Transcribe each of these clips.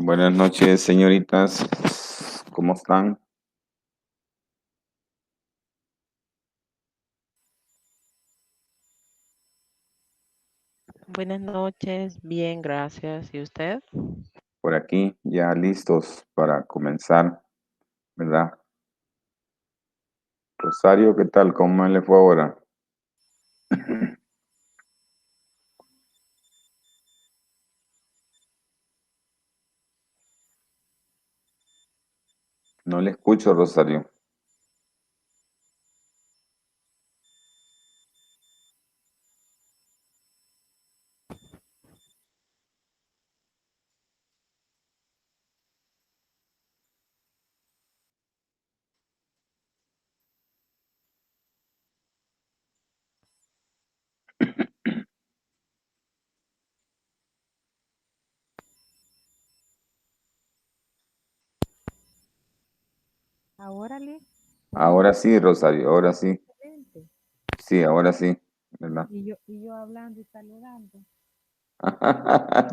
Buenas noches, señoritas. ¿Cómo están? Buenas noches, bien, gracias. ¿Y usted? Por aquí, ya listos para comenzar, ¿verdad? Rosario, ¿qué tal? ¿Cómo le fue ahora? No le escucho, Rosario. Ahora, Liz, Ahora sí, Rosario, ahora sí. excelente. Sí, ahora sí, ¿verdad? Y yo hablando y saludando.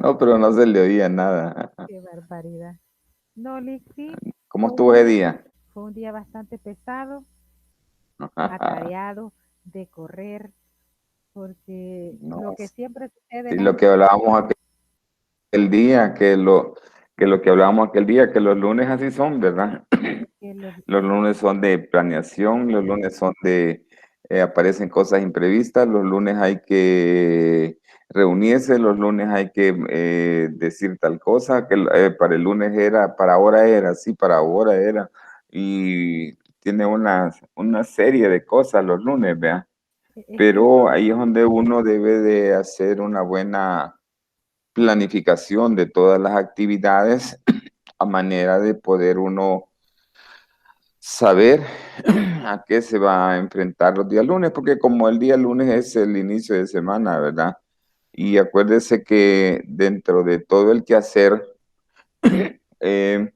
No, pero no se le oía nada. Qué barbaridad. No, Liz, sí, ¿Cómo fue un estuvo ese día, día? fue un día bastante pesado, atareado de correr, porque No, lo que siempre sucede sí, en las lo que hablábamos aquel día, que lo que hablábamos aquel día, que los lunes así son, ¿verdad? que los, Los lunes son de planeación, los lunes son de, aparecen cosas imprevistas, los lunes hay que reunirse, los lunes hay que decir tal cosa, que para el lunes era, para ahora era, sí, para ahora era, y tiene una serie de cosas los lunes, ¿vea? es que Pero todo, ahí es donde uno debe de hacer una buena planificación de todas las actividades a manera de poder uno saber a qué se va a enfrentar los días lunes, porque como el día lunes es el inicio de semana, ¿verdad? Y acuérdese que dentro de todo el quehacer, eh,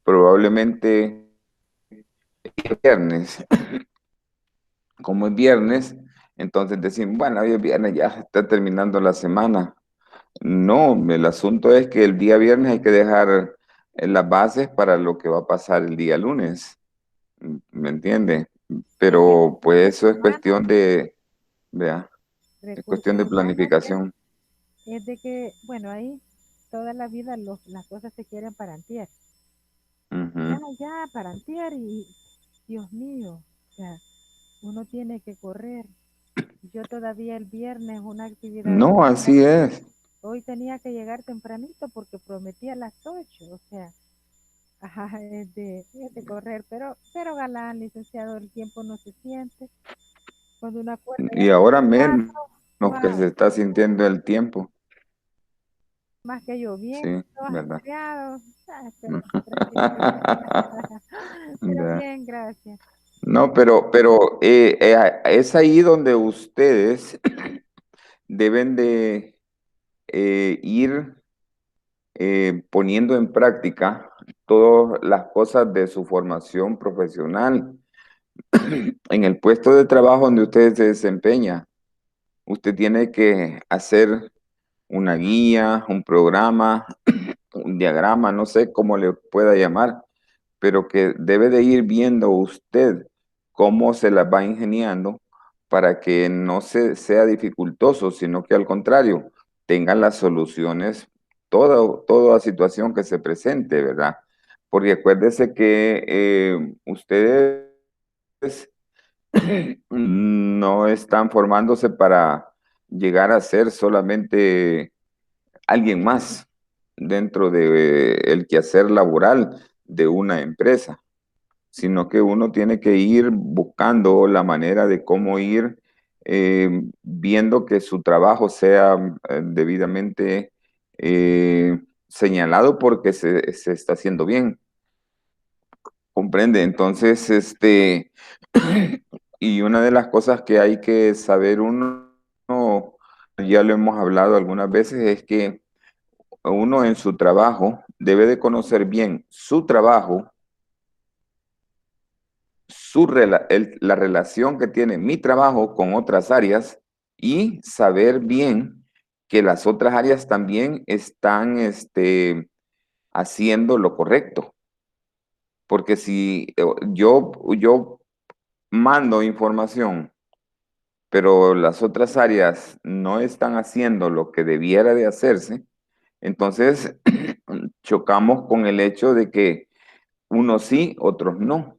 probablemente el viernes, como es viernes, entonces decimos, bueno, hoy es viernes, ya está terminando la semana. No, el asunto es que el día viernes hay que dejar las bases para lo que va a pasar el día lunes. ¿Me entiende? es que Pero pues recursos eso es humanos, cuestión de, vea, es cuestión recursos de humanos planificación. es de que, bueno, ahí toda la vida las cosas se quieren para antier. Ya, Ujú. ya, para antier y, Dios mío, o sea, uno tiene que correr. Yo todavía el viernes una actividad No, social. así es. Hoy tenía que llegar tempranito porque prometí a las 8, o sea, ajá, es de correr, pero galán, licenciado, el tiempo no se siente. Cuando uno acuerda ya Y son ahora las menos 4, que se wow, está sintiendo el tiempo. más que lloviendo, Sí, ¿verdad? ajetreado, pero bien, pero Ya. bien, gracias. No, pero es ahí donde ustedes deben de ir poniendo en práctica todas las cosas de su formación profesional. En el puesto de trabajo donde usted se desempeña, usted tiene que hacer una guía, un programa, un diagrama, no sé cómo le pueda llamar, pero que debe de ir viendo usted cómo se las va ingeniando para que no sea dificultoso, sino que al contrario, tenga las soluciones toda situación que se presente, ¿verdad? Porque acuérdese que ustedes no están formándose para llegar a ser solamente alguien más dentro de el quehacer laboral de una empresa, sino que uno tiene que ir buscando la manera de cómo ir viendo que su trabajo sea debidamente señalado porque se está haciendo bien. Comprende, entonces, y una de las cosas que hay que saber uno, ya lo hemos hablado algunas veces, es que uno en su trabajo debe de conocer bien su trabajo, la relación que tiene mi trabajo con otras áreas y saber bien que las otras áreas también están, haciendo lo correcto. Porque si yo mando información, pero las otras áreas no están haciendo lo que debiera de hacerse, entonces chocamos con el hecho de que unos sí, otros no.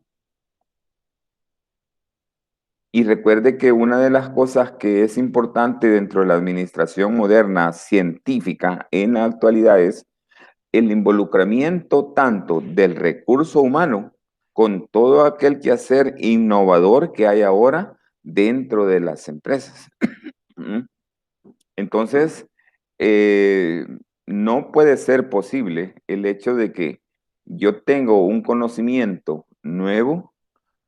Y recuerde que una de las cosas que es importante dentro de la administración moderna científica en la actualidad es el involucramiento tanto del recurso humano con todo aquel quehacer innovador que hay ahora dentro de las empresas. ¿Mm? Entonces, eh, no puede ser posible el hecho de que yo tengo un conocimiento nuevo,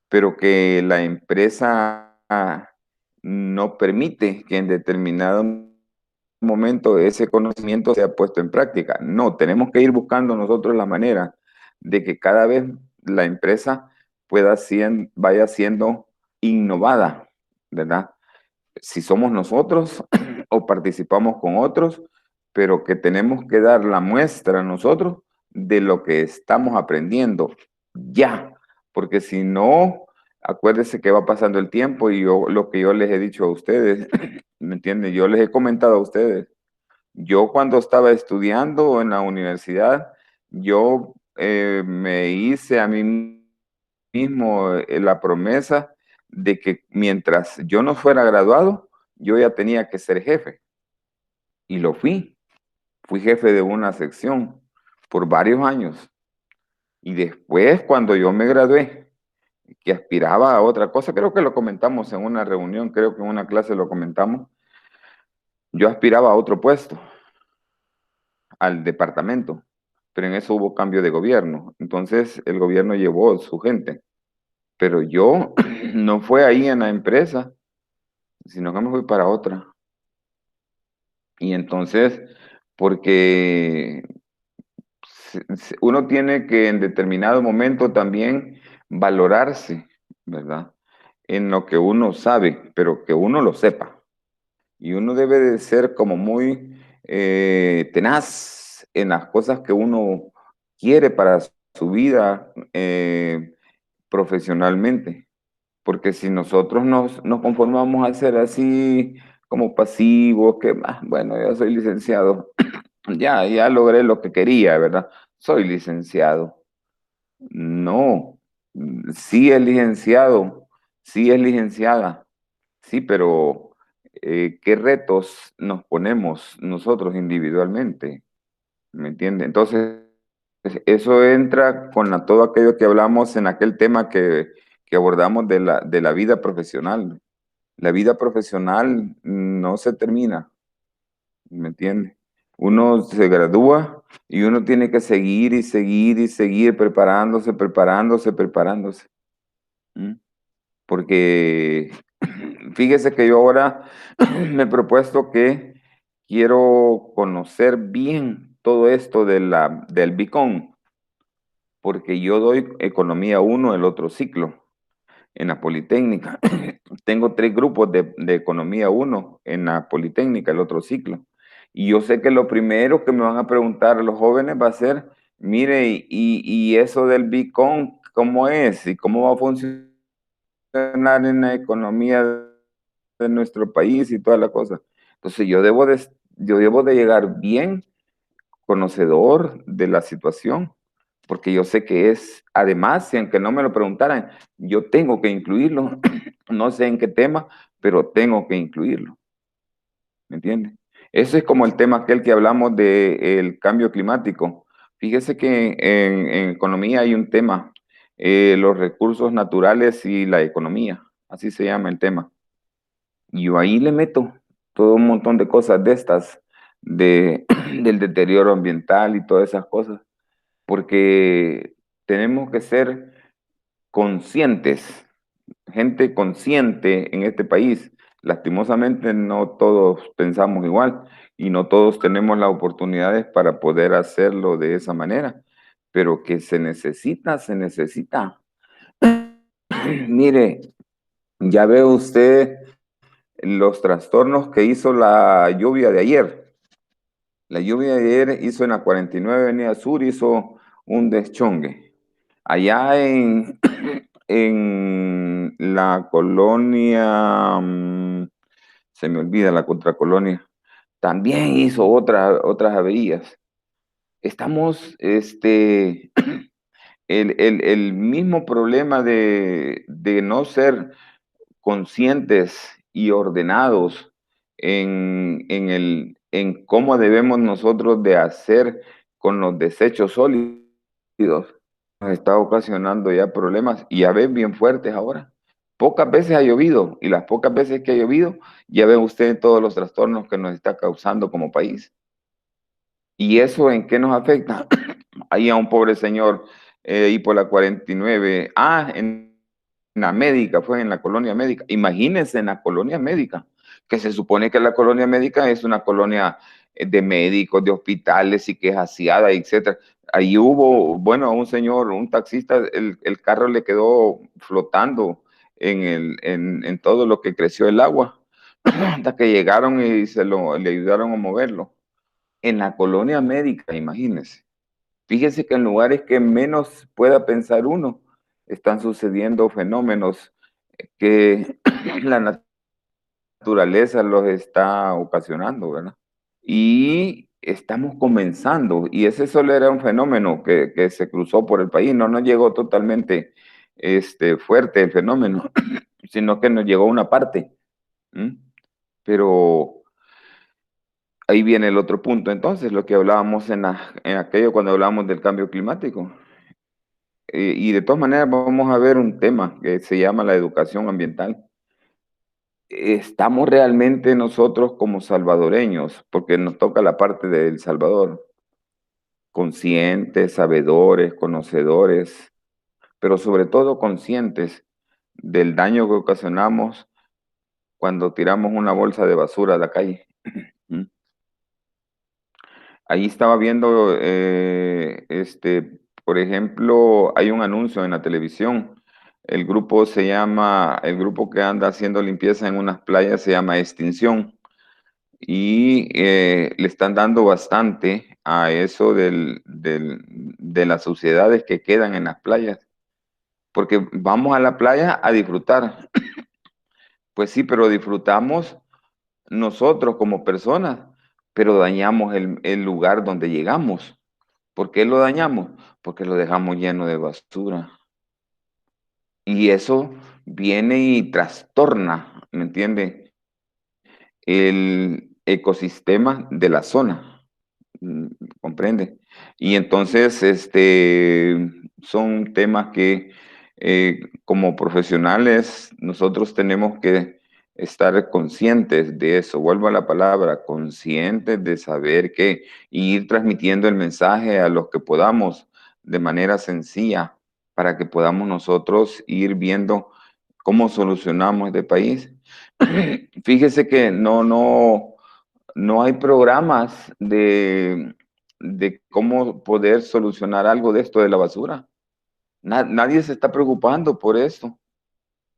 pero que la empresa no permite que en determinado momento ese conocimiento sea puesto en práctica. No, tenemos que ir buscando nosotros la manera de que cada vez la empresa vaya siendo innovada, ¿verdad? Si somos nosotros o participamos con otros, pero que tenemos que dar la muestra nosotros de lo que estamos aprendiendo ya, porque si no, acuérdense que va pasando el tiempo y lo que yo les he dicho a ustedes, ¿me entienden? Yo les he comentado a ustedes, yo cuando estaba estudiando en la universidad, yo me hice a mí mismo la promesa de que mientras yo no fuera graduado, yo ya tenía que ser jefe. Y lo fui. Fui jefe de una sección por varios años. Y después, cuando yo me gradué, que aspiraba a otra cosa, creo que lo comentamos en una reunión, creo que en una clase lo comentamos, yo aspiraba a otro puesto, al departamento, pero en eso hubo cambio de gobierno. Entonces el gobierno llevó su gente. Pero yo no fue ahí en la empresa, sino que me fui para otra. Y entonces, porque uno tiene que en determinado momento también valorarse, ¿verdad? En lo que uno sabe, pero que uno lo sepa. Y uno debe de ser como muy tenaz en las cosas que uno quiere para su vida profesionalmente. Porque si nosotros nos conformamos a ser así como pasivos, que bueno, ya soy licenciado, ya logré lo que quería, ¿verdad? Soy licenciado. No, sí es licenciado, sí es licenciada, sí, pero ¿qué retos nos ponemos nosotros individualmente? ¿Me entiende? Entonces, eso entra con todo aquello que hablamos en aquel tema que abordamos de la vida profesional. La vida profesional no se termina, ¿me entiende? Uno se gradúa y uno tiene que seguir y seguir y seguir preparándose, preparándose, preparándose. ¿Mm? Porque fíjese que yo ahora me he propuesto que quiero conocer bien todo esto del BICON, porque yo doy Economía 1 el otro ciclo en la Politécnica. Tengo 3 grupos de Economía 1 en la Politécnica, el otro ciclo. Y yo sé que lo primero que me van a preguntar los jóvenes va a ser, mire, y eso del BICON, ¿cómo es? ¿Y cómo va a funcionar en la economía de nuestro país y toda la cosa? Entonces yo debo de llegar bien conocedor de la situación, porque yo sé que es, además, si aunque no me lo preguntaran, yo tengo que incluirlo, no sé en qué tema, pero tengo que incluirlo, ¿me entiende? Ese es como el tema aquel que hablamos del cambio climático. Fíjese que en economía hay un tema, los recursos naturales y la economía, así se llama el tema. Y yo ahí le meto todo un montón de cosas de estas, del deterioro ambiental y todas esas cosas, porque tenemos que ser conscientes, gente consciente en este país. Lastimosamente no todos pensamos igual y no todos tenemos las oportunidades para poder hacerlo de esa manera, pero que se necesita, se necesita. Mire, ya ve usted los trastornos que hizo la lluvia de ayer, La lluvia de ayer hizo en la 49 Avenida Sur, hizo un deschongue. Allá en la colonia, se me olvida la contracolonia, también hizo otras averías. Estamos, el mismo problema de no ser conscientes y ordenados en cómo debemos nosotros de hacer con los desechos sólidos, nos está ocasionando ya problemas y ya ven bien fuertes ahora. Pocas veces ha llovido y las pocas veces que ha llovido, ya ven ustedes todos los trastornos que nos está causando como país. ¿Y eso en qué nos afecta? Ahí a un pobre señor ahí por la 49, en la médica, fue en la colonia médica. Imagínense en la colonia médica, que se supone que la colonia médica es una colonia de médicos, de hospitales y que es aseada, etcétera. Ahí hubo, bueno, a un señor, un taxista, el carro le quedó flotando en todo lo que creció el agua, hasta que llegaron y le ayudaron a moverlo. En la colonia médica, imagínense. Fíjese que en lugares que menos pueda pensar uno, están sucediendo fenómenos que la naturaleza los está ocasionando, ¿verdad? Y estamos comenzando, y ese solo era un fenómeno que se cruzó por el país, no nos llegó totalmente fuerte el fenómeno, sino que nos llegó una parte. ¿Mm? Pero ahí viene el otro punto, entonces, lo que hablábamos en aquello cuando hablábamos del cambio climático. Y de todas maneras vamos a ver un tema que se llama la educación ambiental. ¿Estamos realmente nosotros como salvadoreños, porque nos toca la parte de El Salvador, conscientes, sabedores, conocedores, pero sobre todo conscientes del daño que ocasionamos cuando tiramos una bolsa de basura a la calle? ¿Mm? Ahí estaba viendo, por ejemplo, hay un anuncio en la televisión. El grupo que anda haciendo limpieza en unas playas se llama Extinción y le están dando bastante a eso de las suciedades que quedan en las playas, porque vamos a la playa a disfrutar. Pues sí, pero disfrutamos nosotros como personas, pero dañamos el lugar donde llegamos. ¿Por qué lo dañamos? Porque lo dejamos lleno de basura. Y eso viene y trastorna, ¿me entiende? El ecosistema de la zona, mm, ¿comprende? Y entonces, son temas que como profesionales nosotros tenemos que estar conscientes de eso. Vuelvo a la palabra, conscientes de saber que y ir transmitiendo el mensaje a los que podamos de manera sencilla para que podamos nosotros ir viendo cómo solucionamos este país. Fíjese que no hay programas de cómo poder solucionar algo de esto de la basura. Nadie se está preocupando por esto.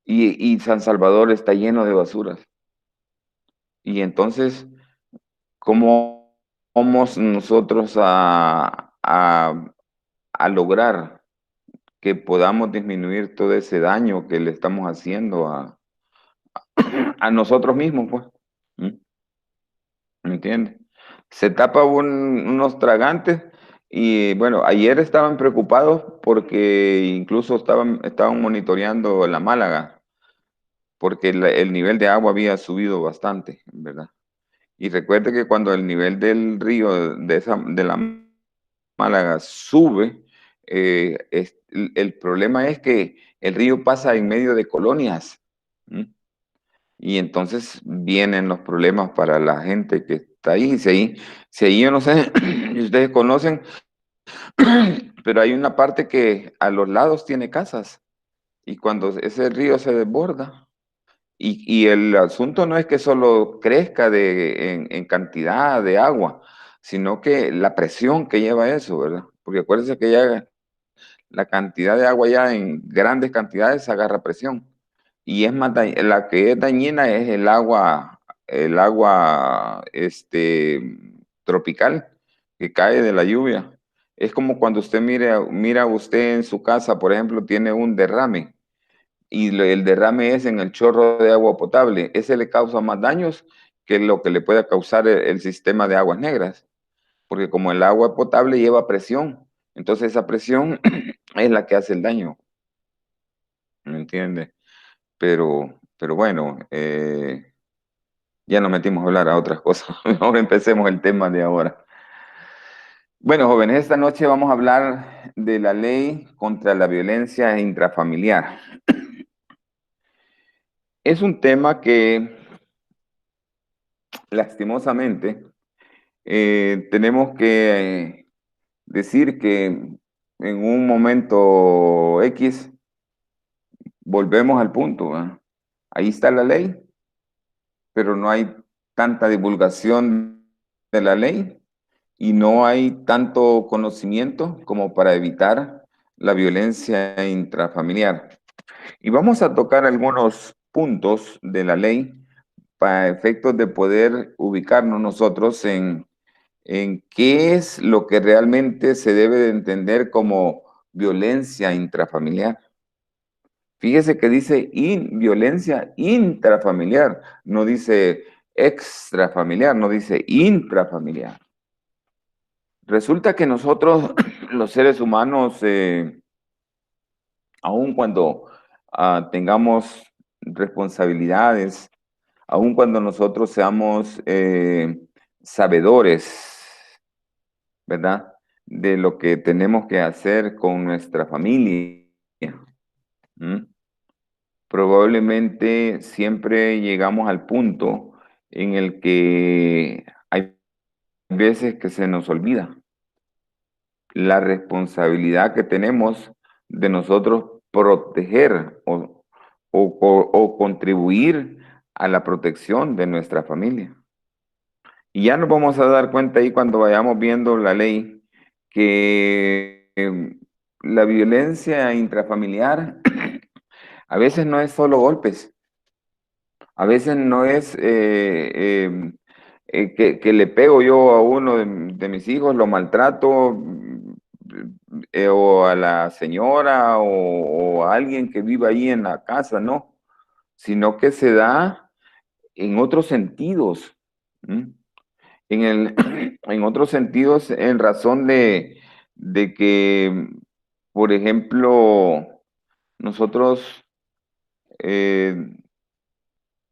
Y San Salvador está lleno de basuras. Y entonces, ¿cómo vamos nosotros a lograr que podamos disminuir todo ese daño que le estamos haciendo a nosotros mismos, pues? ¿Mm? ¿Me entiendes? Se tapa unos tragantes y bueno, ayer estaban preocupados porque incluso estaban monitoreando la Málaga, porque el nivel de agua había subido bastante, ¿verdad? Y recuerde que cuando el nivel del río de la Málaga sube, el problema es que el río pasa en medio de colonias. ¿Mm? Y entonces vienen los problemas para la gente que está ahí. Si ahí yo no sé si ustedes conocen, pero hay una parte que a los lados tiene casas. Y cuando ese río se desborda, y el asunto no es que solo crezca en cantidad de agua, sino que la presión que lleva eso, ¿verdad? Porque acuérdense que ya la cantidad de agua ya en grandes cantidades agarra presión. Y es más la que es dañina es el agua, tropical que cae de la lluvia. Es como cuando usted mira usted en su casa, por ejemplo, tiene un derrame y el derrame es en el chorro de agua potable. Ese le causa más daños que lo que le pueda causar el sistema de aguas negras, porque como el agua potable lleva presión, entonces esa presión es la que hace el daño, ¿me entiende? Pero bueno, ya nos metimos a hablar a otras cosas. Ahora empecemos el tema de ahora. Bueno, jóvenes, esta noche vamos a hablar de la ley contra la violencia intrafamiliar. Es un tema que, lastimosamente, tenemos que decir que en un momento X volvemos al punto, ¿verdad? Ahí está la ley, pero no hay tanta divulgación de la ley y no hay tanto conocimiento como para evitar la violencia intrafamiliar. Y vamos a tocar algunos puntos de la ley para efectos de poder ubicarnos nosotros en qué es lo que realmente se debe de entender como violencia intrafamiliar. Fíjese que dice violencia intrafamiliar, no dice extrafamiliar, no dice intrafamiliar. Resulta que nosotros, los seres humanos, aun cuando tengamos responsabilidades, aun cuando nosotros seamos sabedores, ¿verdad? De lo que tenemos que hacer con nuestra familia. ¿Mm? Probablemente siempre llegamos al punto en el que hay veces que se nos olvida la responsabilidad que tenemos de nosotros proteger o contribuir a la protección de nuestra familia. Y ya nos vamos a dar cuenta ahí cuando vayamos viendo la ley que la violencia intrafamiliar a veces no es solo golpes, a veces no es que le pego yo a uno de mis hijos, lo maltrato, o a la señora o a alguien que vive ahí en la casa, no, sino que se da en otros sentidos. ¿Mm? En otros sentidos, en razón de que, por ejemplo, nosotros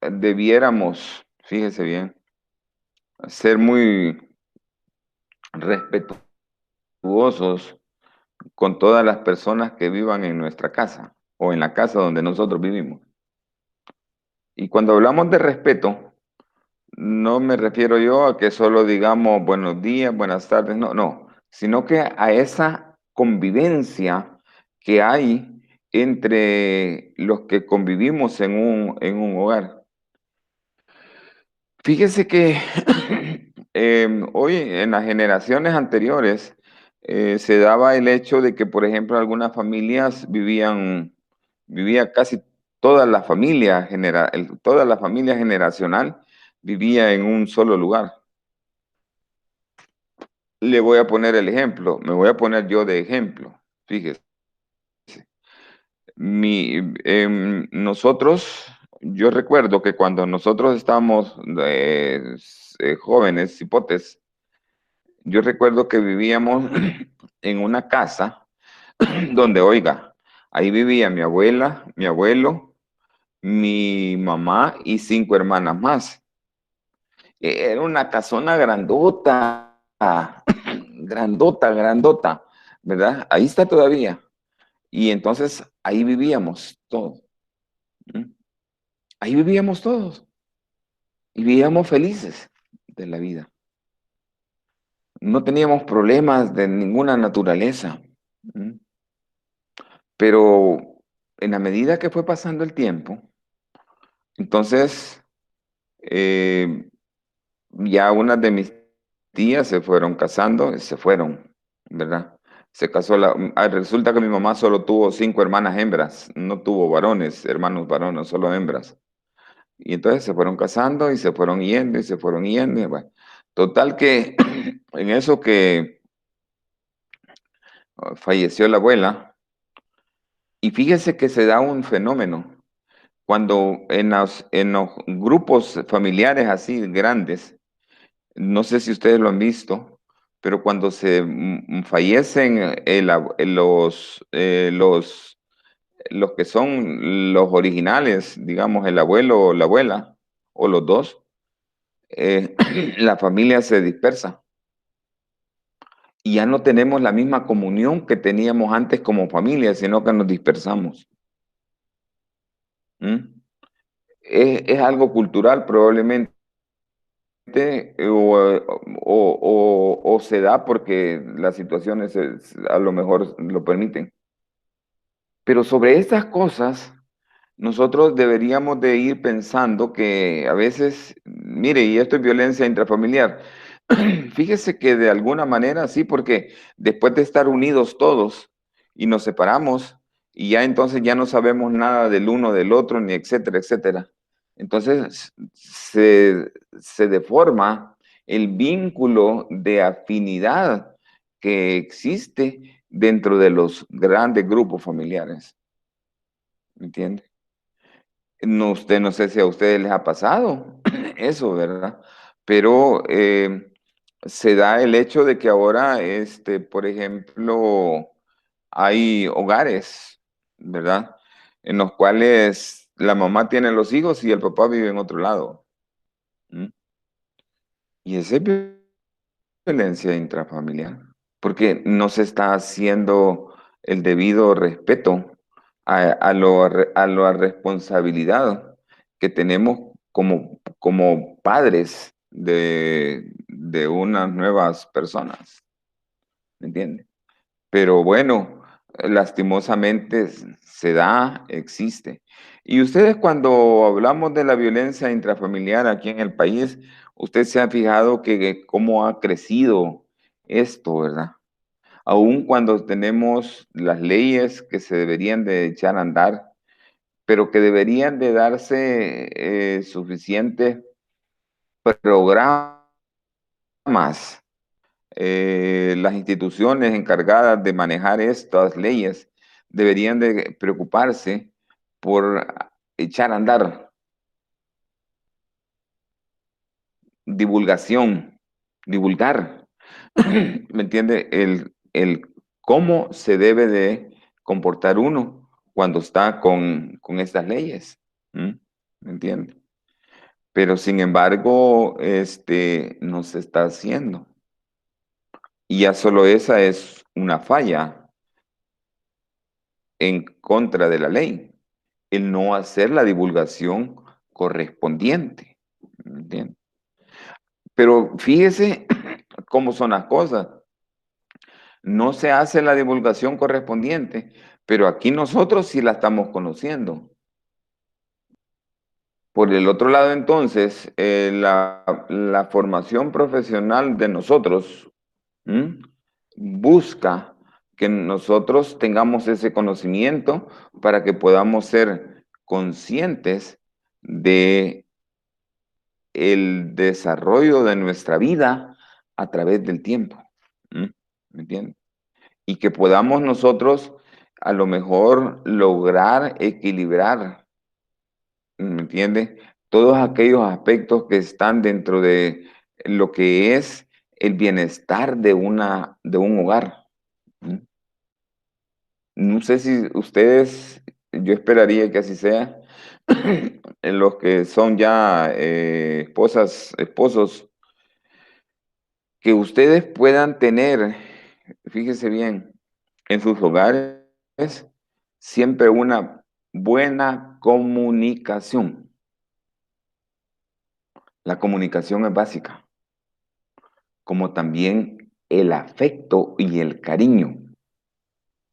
debiéramos, fíjese bien, ser muy respetuosos con todas las personas que vivan en nuestra casa o en la casa donde nosotros vivimos. Y cuando hablamos de respeto, no me refiero yo a que solo digamos buenos días, buenas tardes, no, no, sino que a esa convivencia que hay entre los que convivimos en un hogar. Fíjese que hoy en las generaciones anteriores se daba el hecho de que, por ejemplo, algunas familias vivía casi toda la familia generacional vivía en un solo lugar. Le voy a poner el ejemplo, me voy a poner yo de ejemplo. Fíjese, nosotros, yo recuerdo que cuando nosotros estábamos jóvenes, cipotes, yo recuerdo que vivíamos en una casa donde, oiga, ahí vivía mi abuela, mi abuelo, mi mamá y 5 hermanas más. Era una casona grandota, grandota, grandota, ¿verdad? Ahí está todavía. Y entonces ahí vivíamos todos. ¿Mm? Ahí vivíamos todos. Y vivíamos felices de la vida. No teníamos problemas de ninguna naturaleza. ¿Mm? Pero en la medida que fue pasando el tiempo, entonces ya unas de mis tías se fueron casando y se fueron, ¿verdad? Se casó resulta que mi mamá solo tuvo 5 hermanas hembras, no tuvo varones, hermanos varones, solo hembras. Y entonces se fueron casando y se fueron yendo y se fueron yendo. Y bueno, Total que en eso que falleció la abuela, y fíjese que se da un fenómeno. Cuando en los grupos familiares así grandes, no sé si ustedes lo han visto, pero cuando se fallecen los que son los originales, digamos, el abuelo o la abuela, o los dos, eh, la familia se dispersa y ya no tenemos la misma comunión que teníamos antes como familia, sino que nos dispersamos. ¿Mm? Es algo cultural probablemente, o se da porque las situaciones a lo mejor lo permiten. Pero sobre estas cosas, nosotros deberíamos de ir pensando que a veces, mire, y esto es violencia intrafamiliar. Fíjese que de alguna manera sí, porque después de estar unidos todos y nos separamos y ya entonces ya no sabemos nada del uno del otro, ni etcétera, etcétera. Entonces se deforma el vínculo de afinidad que existe dentro de los grandes grupos familiares. ¿Me entiende? No, usted no sé si a ustedes les ha pasado eso, ¿verdad? Pero se da el hecho de que ahora, por ejemplo, hay hogares, ¿verdad? En los cuales la mamá tiene los hijos y el papá vive en otro lado. ¿Mm? Y esa es violencia intrafamiliar, porque no se está haciendo el debido respeto a la responsabilidad que tenemos como padres de unas nuevas personas, ¿me entiende? Pero bueno, lastimosamente se da, existe. Y ustedes cuando hablamos de la violencia intrafamiliar aquí en el país, usted se ha fijado que cómo ha crecido esto, ¿verdad? Aun cuando tenemos las leyes que se deberían de echar a andar, pero que deberían de darse suficientes programas, las instituciones encargadas de manejar estas leyes deberían de preocuparse por echar a andar divulgación, divulgar, ¿me entiende? El cómo se debe de comportar uno cuando está con estas leyes, ¿m? ¿Me entiende? Pero sin embargo, no se está haciendo. Y ya solo esa es una falla en contra de la ley, el no hacer la divulgación correspondiente, ¿me entiende? Pero fíjese cómo son las cosas. No se hace la divulgación correspondiente, pero aquí nosotros sí la estamos conociendo. Por el otro lado, entonces, la formación profesional de nosotros, ¿m? Busca que nosotros tengamos ese conocimiento para que podamos ser conscientes de el desarrollo de nuestra vida a través del tiempo. ¿M? ¿Me entiendes? Y que podamos nosotros a lo mejor lograr equilibrar, ¿me entiende? Todos aquellos aspectos que están dentro de lo que es el bienestar de un hogar. ¿Mm? No sé si ustedes, yo esperaría que así sea, en los que son ya esposas, esposos, que ustedes puedan tener, fíjese bien, en sus hogares siempre una buena comunicación. La comunicación es básica, como también el afecto y el cariño.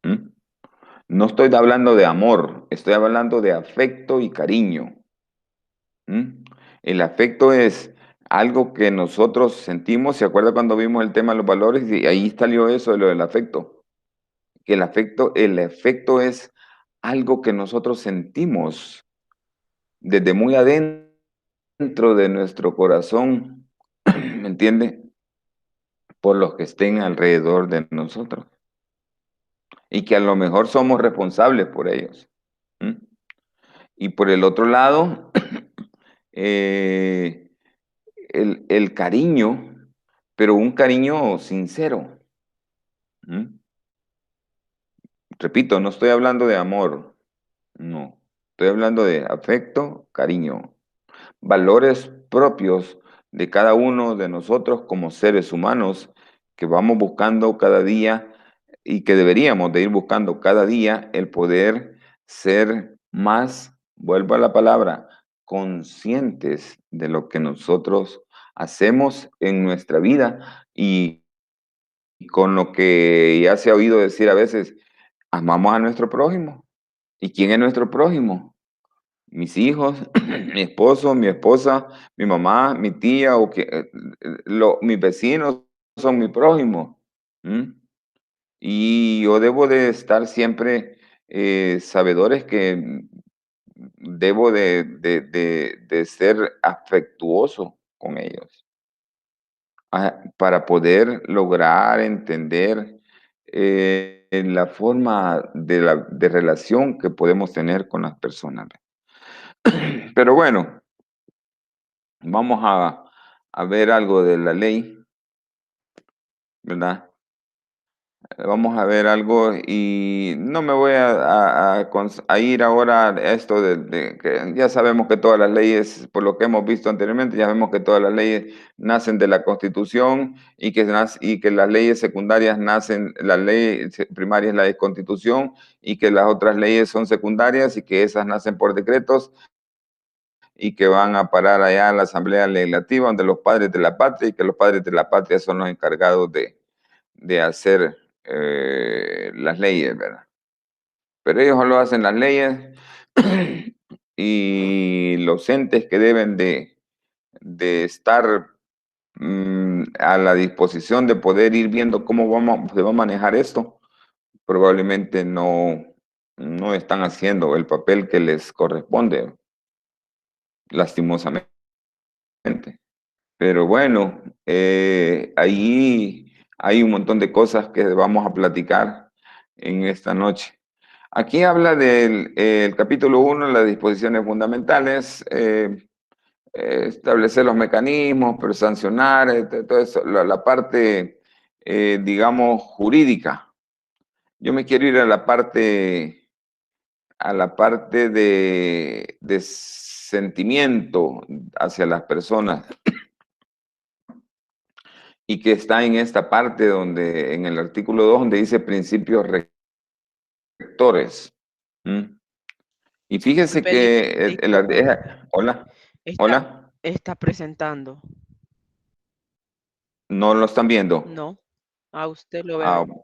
¿Mm? No estoy hablando de amor, estoy hablando de afecto y cariño. ¿Mm? El afecto es algo que nosotros sentimos. ¿Se acuerda cuando vimos el tema de los valores? Y ahí salió eso de lo del afecto. Que el afecto es algo que nosotros sentimos desde muy adentro de nuestro corazón ¿me entiende? Por los que estén alrededor de nosotros. Y que a lo mejor somos responsables por ellos. ¿Mm? Y por el otro lado, el cariño, pero un cariño sincero. ¿Mm? Repito, no estoy hablando de amor, no. Estoy hablando de afecto, cariño, valores propios de cada uno de nosotros como seres humanos que vamos buscando cada día y que deberíamos de ir buscando cada día el poder ser más, vuelvo a la palabra, conscientes de lo que nosotros hacemos en nuestra vida y con lo que ya se ha oído decir a veces, amamos a nuestro prójimo. ¿Y quién es nuestro prójimo? Mis hijos, mi esposo, mi esposa, mi mamá, mi tía, o mis vecinos son mi prójimo. ¿Mm? Y yo debo de estar siempre sabedores que debo de ser afectuoso con ellos para poder lograr entender la forma de relación que podemos tener con las personas. Pero bueno, vamos a ver algo de la ley, ¿verdad? Vamos a ver algo y no me voy a ir ahora a esto de que ya sabemos que todas las leyes, por lo que hemos visto anteriormente, ya vemos que todas las leyes nacen de la Constitución y que las leyes secundarias nacen, la ley primaria es la Constitución y que las otras leyes son secundarias y que esas nacen por decretos y que van a parar allá a la Asamblea Legislativa, donde los padres de la patria, y que los padres de la patria son los encargados de hacer las leyes, ¿verdad? Pero ellos solo hacen las leyes y los entes que deben de estar a la disposición de poder ir viendo cómo se va a manejar esto, probablemente no están haciendo el papel que les corresponde, lastimosamente. Pero bueno, ahí hay un montón de cosas que vamos a platicar en esta noche. Aquí habla del el capítulo 1, las disposiciones fundamentales, establecer los mecanismos, pero sancionar, todo eso, la parte, digamos, jurídica. Yo me quiero ir a la parte de sentimiento hacia las personas y que está en esta parte donde, en el artículo 2, donde dice principios rectores. ¿Mm? Y fíjese Felipe, que disculpe, hola, está, hola, está presentando. ¿no lo están viendo? No, a usted lo Ah, veo.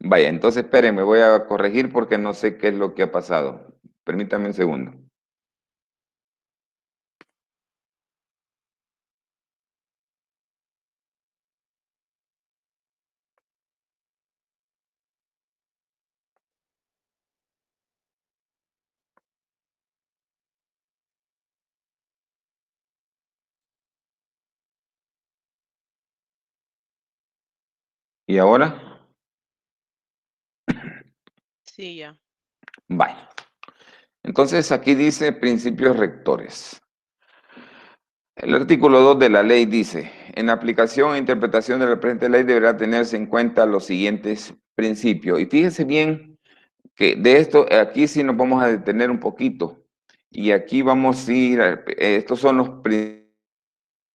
vaya, entonces espérenme, voy a corregir porque no sé qué es lo que ha pasado. Permítame un segundo. ¿Y ahora? Sí, ya. Vaya. Entonces aquí dice principios rectores. El artículo 2 de la ley dice, en aplicación e interpretación de la presente ley deberá tenerse en cuenta los siguientes principios. Y fíjense bien que de esto, aquí sí nos vamos a detener un poquito. Y aquí vamos a ir, estos son los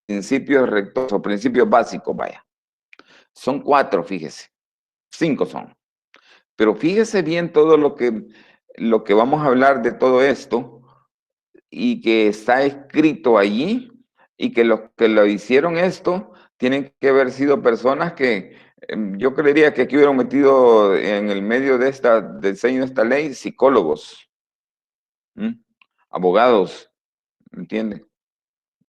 principios rectores o principios básicos, vaya. Son 4, fíjese. 5 son. Pero fíjese bien todo lo que vamos a hablar de todo esto y que está escrito allí y que los que lo hicieron esto tienen que haber sido personas que yo creería que aquí hubieran metido en el medio de del diseño de esta ley psicólogos, abogados, ¿me entiende?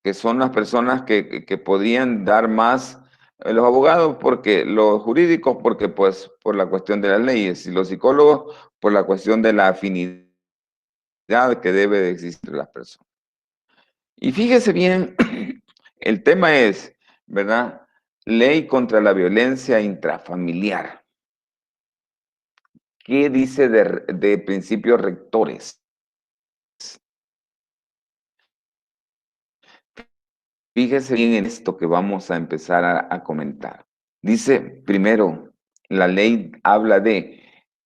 Que son las personas que podían dar más, los abogados porque los jurídicos porque pues por la cuestión de las leyes y los psicólogos por la cuestión de la afinidad que debe de existir en las personas. Y fíjese bien el tema es, ¿verdad? Ley contra la violencia intrafamiliar. ¿Qué dice de principios rectores? Fíjese bien en esto que vamos a empezar a comentar. Dice, primero, la ley habla de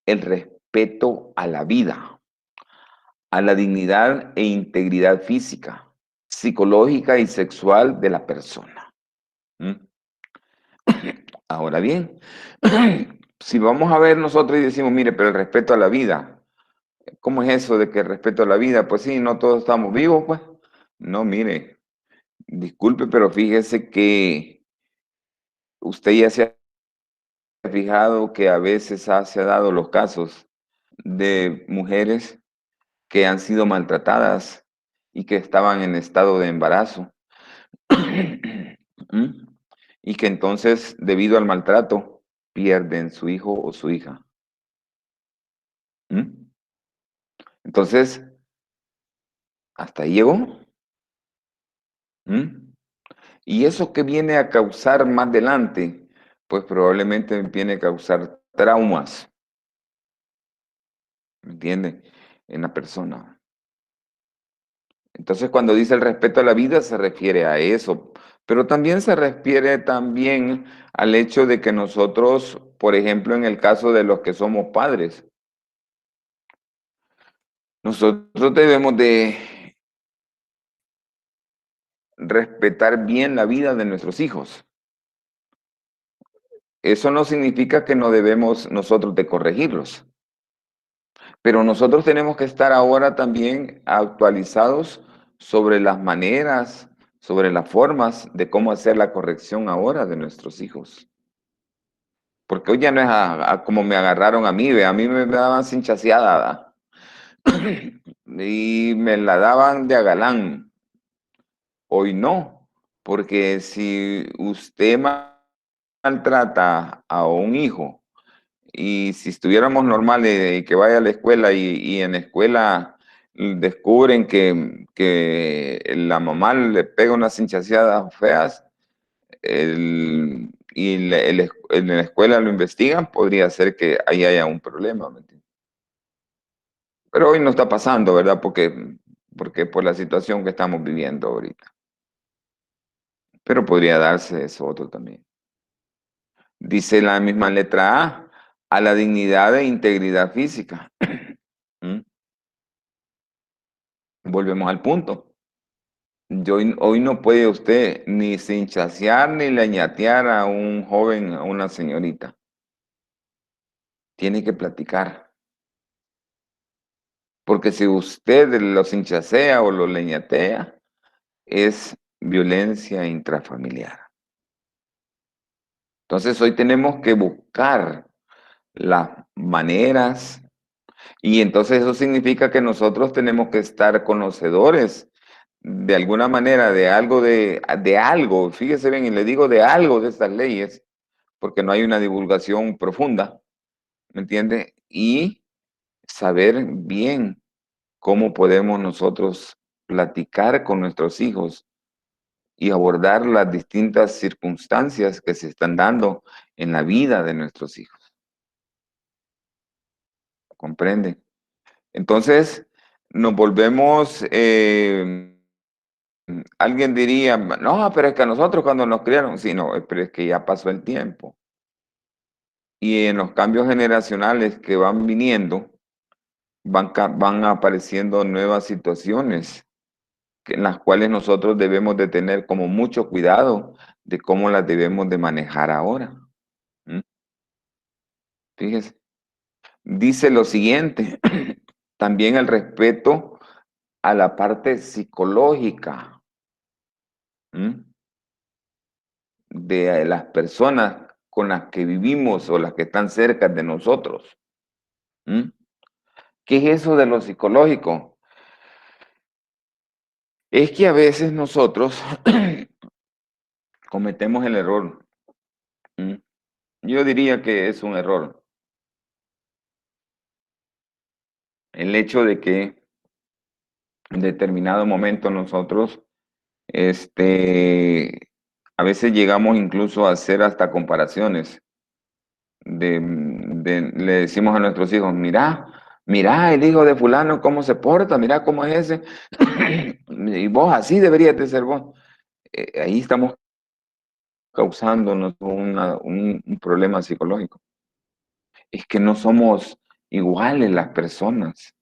el respeto a la vida, a la dignidad e integridad física, psicológica y sexual de la persona. ¿Mm? Ahora bien, si vamos a ver nosotros y decimos, mire, pero el respeto a la vida, ¿cómo es eso de que el respeto a la vida? Pues sí, no todos estamos vivos, pues. No, mire, disculpe, pero fíjese que usted ya se ha fijado que a veces se ha dado los casos de mujeres que han sido maltratadas y que estaban en estado de embarazo. ¿Mm? Y que entonces, debido al maltrato, pierden su hijo o su hija. ¿Mm? Entonces, hasta ahí llegó. ¿Mm? Y eso que viene a causar más adelante, pues probablemente viene a causar traumas, ¿me entiende? En la persona. Entonces, cuando dice el respeto a la vida, se refiere a eso, pero también se refiere también al hecho de que nosotros, por ejemplo, en el caso de los que somos padres, nosotros debemos de respetar bien la vida de nuestros hijos. Eso no significa que no debemos nosotros de corregirlos, pero nosotros tenemos que estar ahora también actualizados sobre las maneras, sobre las formas de cómo hacer la corrección ahora de nuestros hijos. Porque hoy ya no es como me agarraron a mí, a mí me daban sin chaseada, y me la daban de a galán. Hoy no, porque si usted maltrata a un hijo y si estuviéramos normales y que vaya a la escuela y en la escuela descubren que la mamá le pega unas cinchaseadas feas en la escuela lo investigan, podría ser que ahí haya un problema, ¿me entiende? Pero hoy no está pasando, ¿verdad? Porque por la situación que estamos viviendo ahorita. Pero podría darse eso otro también. Dice la misma letra a la dignidad e integridad física. ¿Mm? Volvemos al punto. Hoy no puede usted ni cinchasear ni leñatear a un joven, a una señorita. Tiene que platicar. Porque si usted lo cinchasea o lo leñatea, es violencia intrafamiliar. Entonces hoy tenemos que buscar las maneras y entonces eso significa que nosotros tenemos que estar conocedores de alguna manera de algo, fíjese bien, y le digo de algo de estas leyes, porque no hay una divulgación profunda, ¿me entiende? Y saber bien cómo podemos nosotros platicar con nuestros hijos y abordar las distintas circunstancias que se están dando en la vida de nuestros hijos. ¿Comprende? Entonces, nos volvemos, alguien diría, no, pero es que a nosotros cuando nos criaron, sí, no, pero es que ya pasó el tiempo. Y en los cambios generacionales que van viniendo, van apareciendo nuevas situaciones en las cuales nosotros debemos de tener como mucho cuidado de cómo las debemos de manejar ahora. ¿Mm? Fíjese. Dice lo siguiente, también el respeto a la parte psicológica. ¿Mm? De las personas con las que vivimos o las que están cerca de nosotros. ¿Mm? ¿Qué es eso de lo psicológico? Es que a veces nosotros cometemos el error. ¿Mm? Yo diría que es un error. El hecho de que en determinado momento nosotros A veces llegamos incluso a hacer hasta comparaciones. Le decimos a nuestros hijos, mira el hijo de fulano cómo se porta, mira cómo es ese, y vos así deberías de ser vos. Ahí estamos causándonos un problema psicológico. Es que no somos iguales las personas.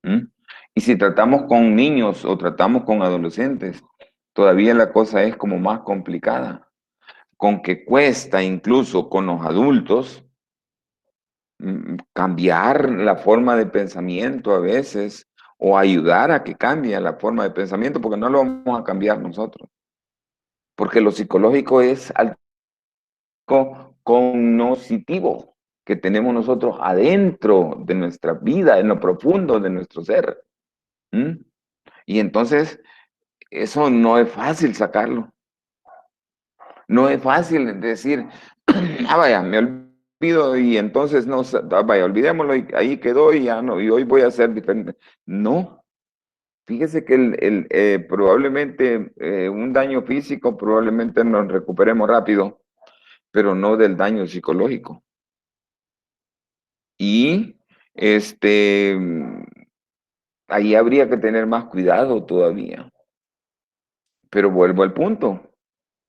¿Mm? Y si tratamos con niños o tratamos con adolescentes, todavía la cosa es como más complicada. Con que cuesta incluso con los adultos cambiar la forma de pensamiento a veces o ayudar a que cambie la forma de pensamiento, porque no lo vamos a cambiar nosotros. Porque lo psicológico es algo cognoscitivo que tenemos nosotros adentro de nuestra vida, en lo profundo de nuestro ser. ¿Mm? Y entonces, eso no es fácil sacarlo. No es fácil decir, vaya, me olvido y entonces no, vaya, olvidémoslo y ahí quedó y ya no, y hoy voy a ser diferente. No, fíjese que probablemente un daño físico, probablemente nos recuperemos rápido, pero no del daño psicológico. Y ahí habría que tener más cuidado todavía. Pero vuelvo al punto.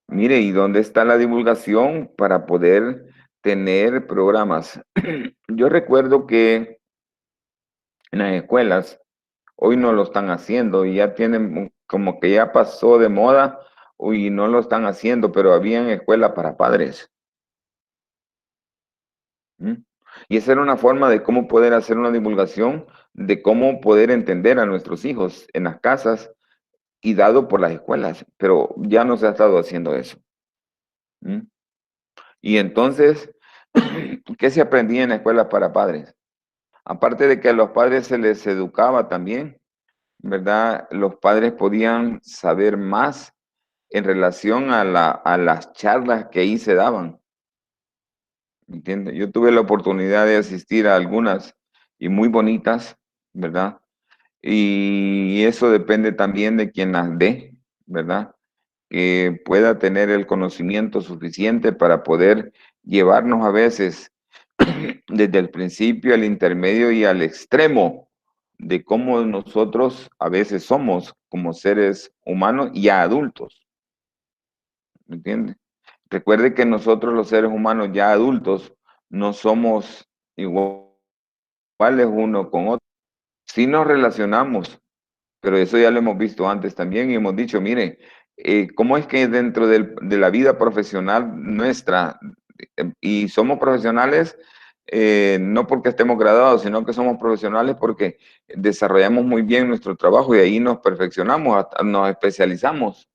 Mire, ¿y dónde está la divulgación para poder tener programas? Yo recuerdo que en las escuelas hoy no lo están haciendo y ya tienen como que ya pasó de moda y no lo están haciendo, pero había en escuela para padres. ¿Mm? Y esa era una forma de cómo poder hacer una divulgación, de cómo poder entender a nuestros hijos en las casas y dado por las escuelas, pero ya no se ha estado haciendo eso. ¿Mm? Y entonces, ¿qué se aprendía en la escuela para padres? Aparte de que a los padres se les educaba también, ¿verdad? Los padres podían saber más en relación a las charlas que ahí se daban, ¿entiendes? Yo tuve la oportunidad de asistir a algunas y muy bonitas, ¿verdad? Y eso depende también de quien las dé, ¿verdad? Que pueda tener el conocimiento suficiente para poder llevarnos a veces desde el principio al intermedio y al extremo de cómo nosotros a veces somos como seres humanos y ya adultos, ¿me entiende? Recuerde que nosotros los seres humanos ya adultos no somos iguales uno con otro. Sí nos relacionamos, pero eso ya lo hemos visto antes también y hemos dicho, mire, ¿cómo es que dentro de la vida profesional nuestra, y somos profesionales no porque estemos graduados, sino que somos profesionales porque desarrollamos muy bien nuestro trabajo y ahí nos perfeccionamos, nos especializamos.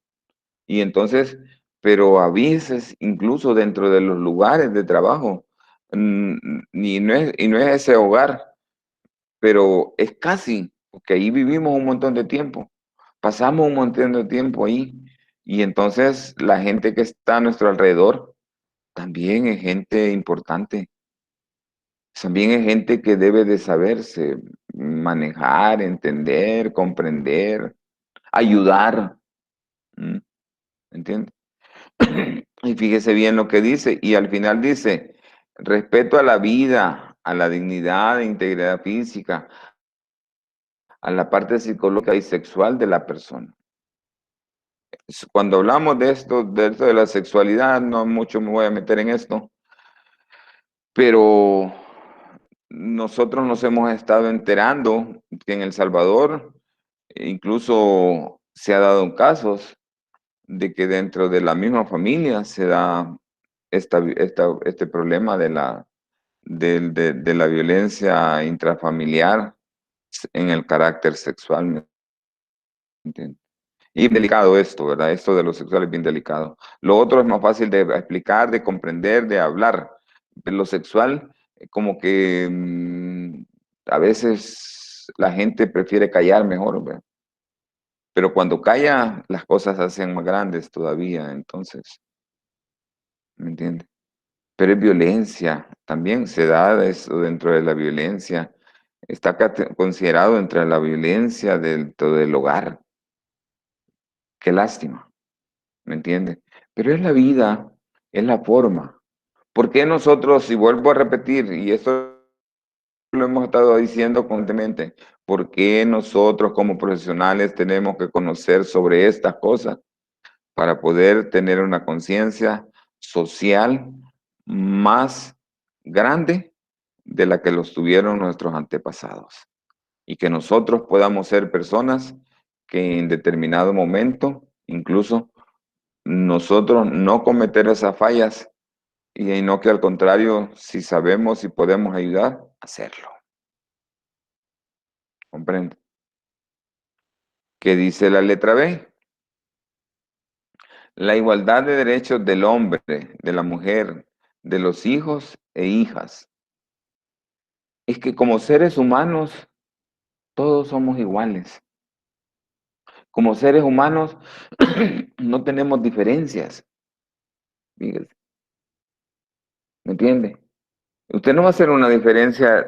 Y entonces, pero a veces, incluso dentro de los lugares de trabajo, y no es ese hogar, pero es casi, porque ahí vivimos un montón de tiempo, pasamos un montón de tiempo ahí, y entonces la gente que está a nuestro alrededor también es gente importante, también es gente que debe de saberse manejar, entender, comprender, ayudar, ¿m? ¿Entiende? Y fíjese bien lo que dice, y al final dice, respeto a la vida, a la dignidad e integridad física, a la parte psicológica y sexual de la persona. Cuando hablamos de esto de la sexualidad, no mucho me voy a meter en esto, pero nosotros nos hemos estado enterando que en El Salvador incluso se ha dado casos de que dentro de la misma familia se da este problema de la violencia intrafamiliar en el carácter sexual. ¿Me entiendes? Y delicado esto, ¿verdad? Esto de lo sexual es bien delicado. Lo otro es más fácil de explicar, de comprender, de hablar. De lo sexual, como que a veces la gente prefiere callar mejor, ¿verdad? Pero cuando calla, las cosas se hacen más grandes todavía, entonces, ¿me entiendes? Pero es violencia, también se da eso dentro de la violencia. Está considerado entre la violencia dentro del hogar. Qué lástima, ¿me entiende? Pero es la vida, es la forma. ¿Por qué nosotros, y vuelvo a repetir, y esto lo hemos estado diciendo constantemente, por qué nosotros como profesionales tenemos que conocer sobre estas cosas para poder tener una conciencia social más grande de la que los tuvieron nuestros antepasados? Y que nosotros podamos ser personas que en determinado momento, incluso nosotros no cometer esas fallas y no que al contrario, si sabemos y podemos ayudar, hacerlo. ¿Comprende? ¿Qué dice la letra B? La igualdad de derechos del hombre, de la mujer, de los hijos e hijas. Es que como seres humanos, todos somos iguales. Como seres humanos, no tenemos diferencias. Fíjese, ¿me entiende? Usted no va a hacer una diferencia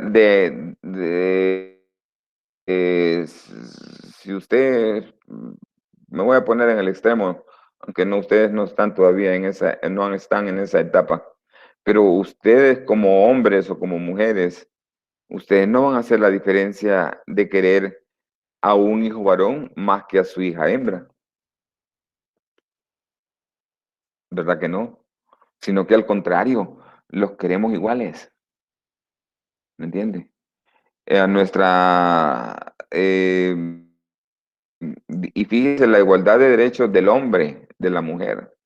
si usted, me voy a poner en el extremo, aunque no, ustedes no están todavía en esa, no están en esa etapa, pero ustedes como hombres o como mujeres, ustedes no van a hacer la diferencia de querer a un hijo varón más que a su hija hembra, ¿verdad que no? Sino que al contrario, los queremos iguales, ¿me entiende? A nuestra, y fíjese la igualdad de derechos del hombre, de la mujer.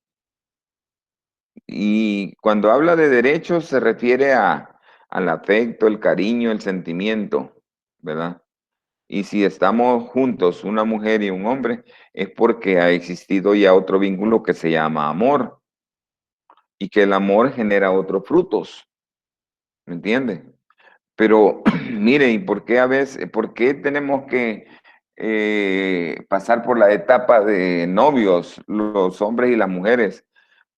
Y cuando habla de derechos se refiere al afecto, el cariño, el sentimiento, ¿verdad? Y si estamos juntos, una mujer y un hombre, es porque ha existido ya otro vínculo que se llama amor y que el amor genera otros frutos, ¿me entiende? Pero mire, ¿y por qué a veces, por qué tenemos que pasar por la etapa de novios, los hombres y las mujeres,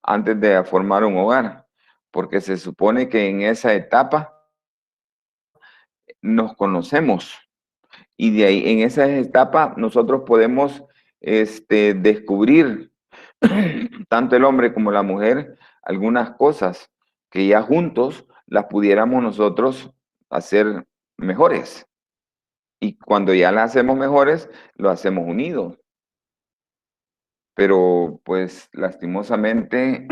antes de formar un hogar? Porque se supone que en esa etapa nos conocemos y de ahí, en esa etapa, nosotros podemos descubrir, tanto el hombre como la mujer, algunas cosas que ya juntos las pudiéramos nosotros hacer mejores. Y cuando ya las hacemos mejores, lo hacemos unidos. Pero pues lastimosamente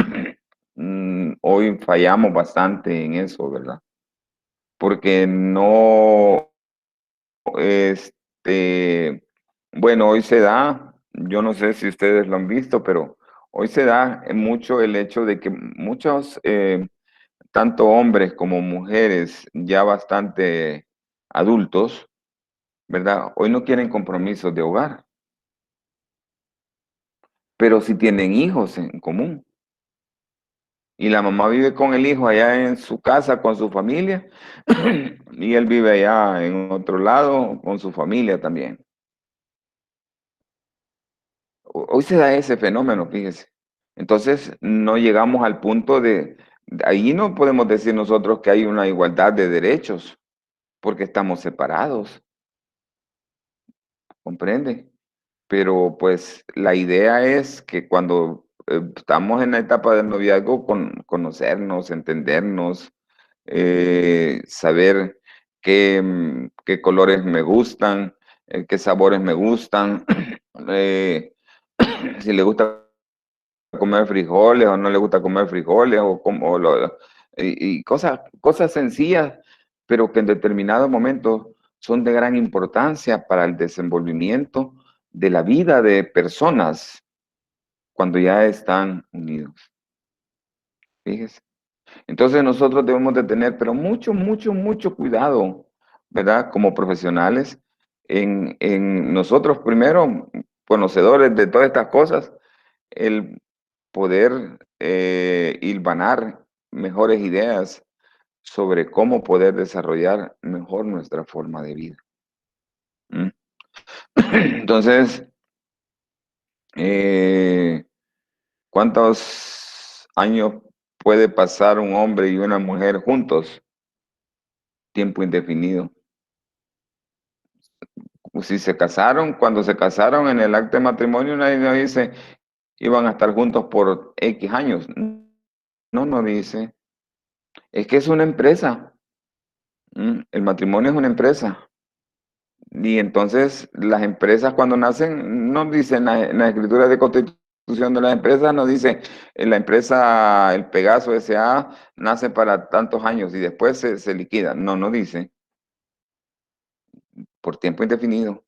hoy fallamos bastante en eso, ¿verdad? Porque no, bueno, hoy se da, yo no sé si ustedes lo han visto, pero hoy se da mucho el hecho de que muchos, tanto hombres como mujeres ya bastante adultos, ¿verdad? Hoy no quieren compromisos de hogar, pero sí tienen hijos en común. Y la mamá vive con el hijo allá en su casa con su familia y él vive allá en otro lado con su familia también. Hoy se da ese fenómeno, fíjese. Entonces no llegamos al punto ahí no podemos decir nosotros que hay una igualdad de derechos porque estamos separados, ¿comprende? Pero pues la idea es que cuando estamos en la etapa del noviazgo, conocernos, entendernos, saber qué colores me gustan, qué sabores me gustan, si le gusta comer frijoles o no le gusta comer frijoles, y cosas sencillas, pero que en determinados momentos son de gran importancia para el desenvolvimiento de la vida de personas cuando ya están unidos. Fíjese. Entonces nosotros debemos de tener, pero mucho, mucho, mucho cuidado, ¿verdad? Como profesionales, en nosotros primero, conocedores de todas estas cosas, el poder hilvanar mejores ideas sobre cómo poder desarrollar mejor nuestra forma de vida. ¿Mm? Entonces, eh, ¿cuántos años puede pasar un hombre y una mujer juntos? Tiempo indefinido. Pues si se casaron, cuando se casaron en el acta de matrimonio, nadie no dice iban a estar juntos por X años. No, no dice. Es que es una empresa. El matrimonio es una empresa. Y entonces las empresas cuando nacen, no dicen en la escritura de constitución de las empresas, no dice la empresa, el Pegaso S.A. nace para tantos años y después se liquida. No, no dice. Por tiempo indefinido.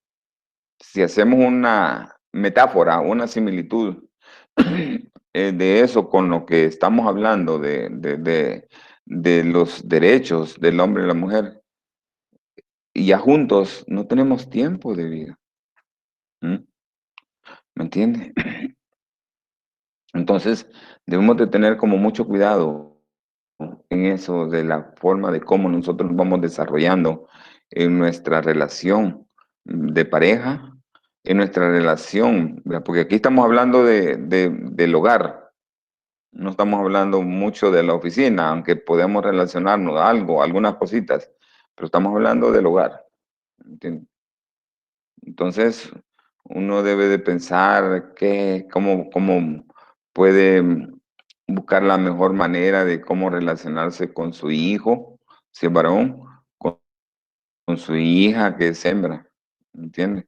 Si hacemos una metáfora, una similitud de eso con lo que estamos hablando de los derechos del hombre y la mujer, y ya juntos no tenemos tiempo de vida. ¿Mm? ¿Me entiende? Entonces, debemos de tener como mucho cuidado en eso de la forma de cómo nosotros nos vamos desarrollando en nuestra relación de pareja, en nuestra relación, ¿verdad? Porque aquí estamos hablando del hogar, no estamos hablando mucho de la oficina, aunque podemos relacionarnos algo, algunas cositas, pero estamos hablando del hogar, ¿entiendes? Entonces, uno debe de pensar cómo puede buscar la mejor manera de cómo relacionarse con su hijo, si es varón, con su hija que es hembra, ¿entiende?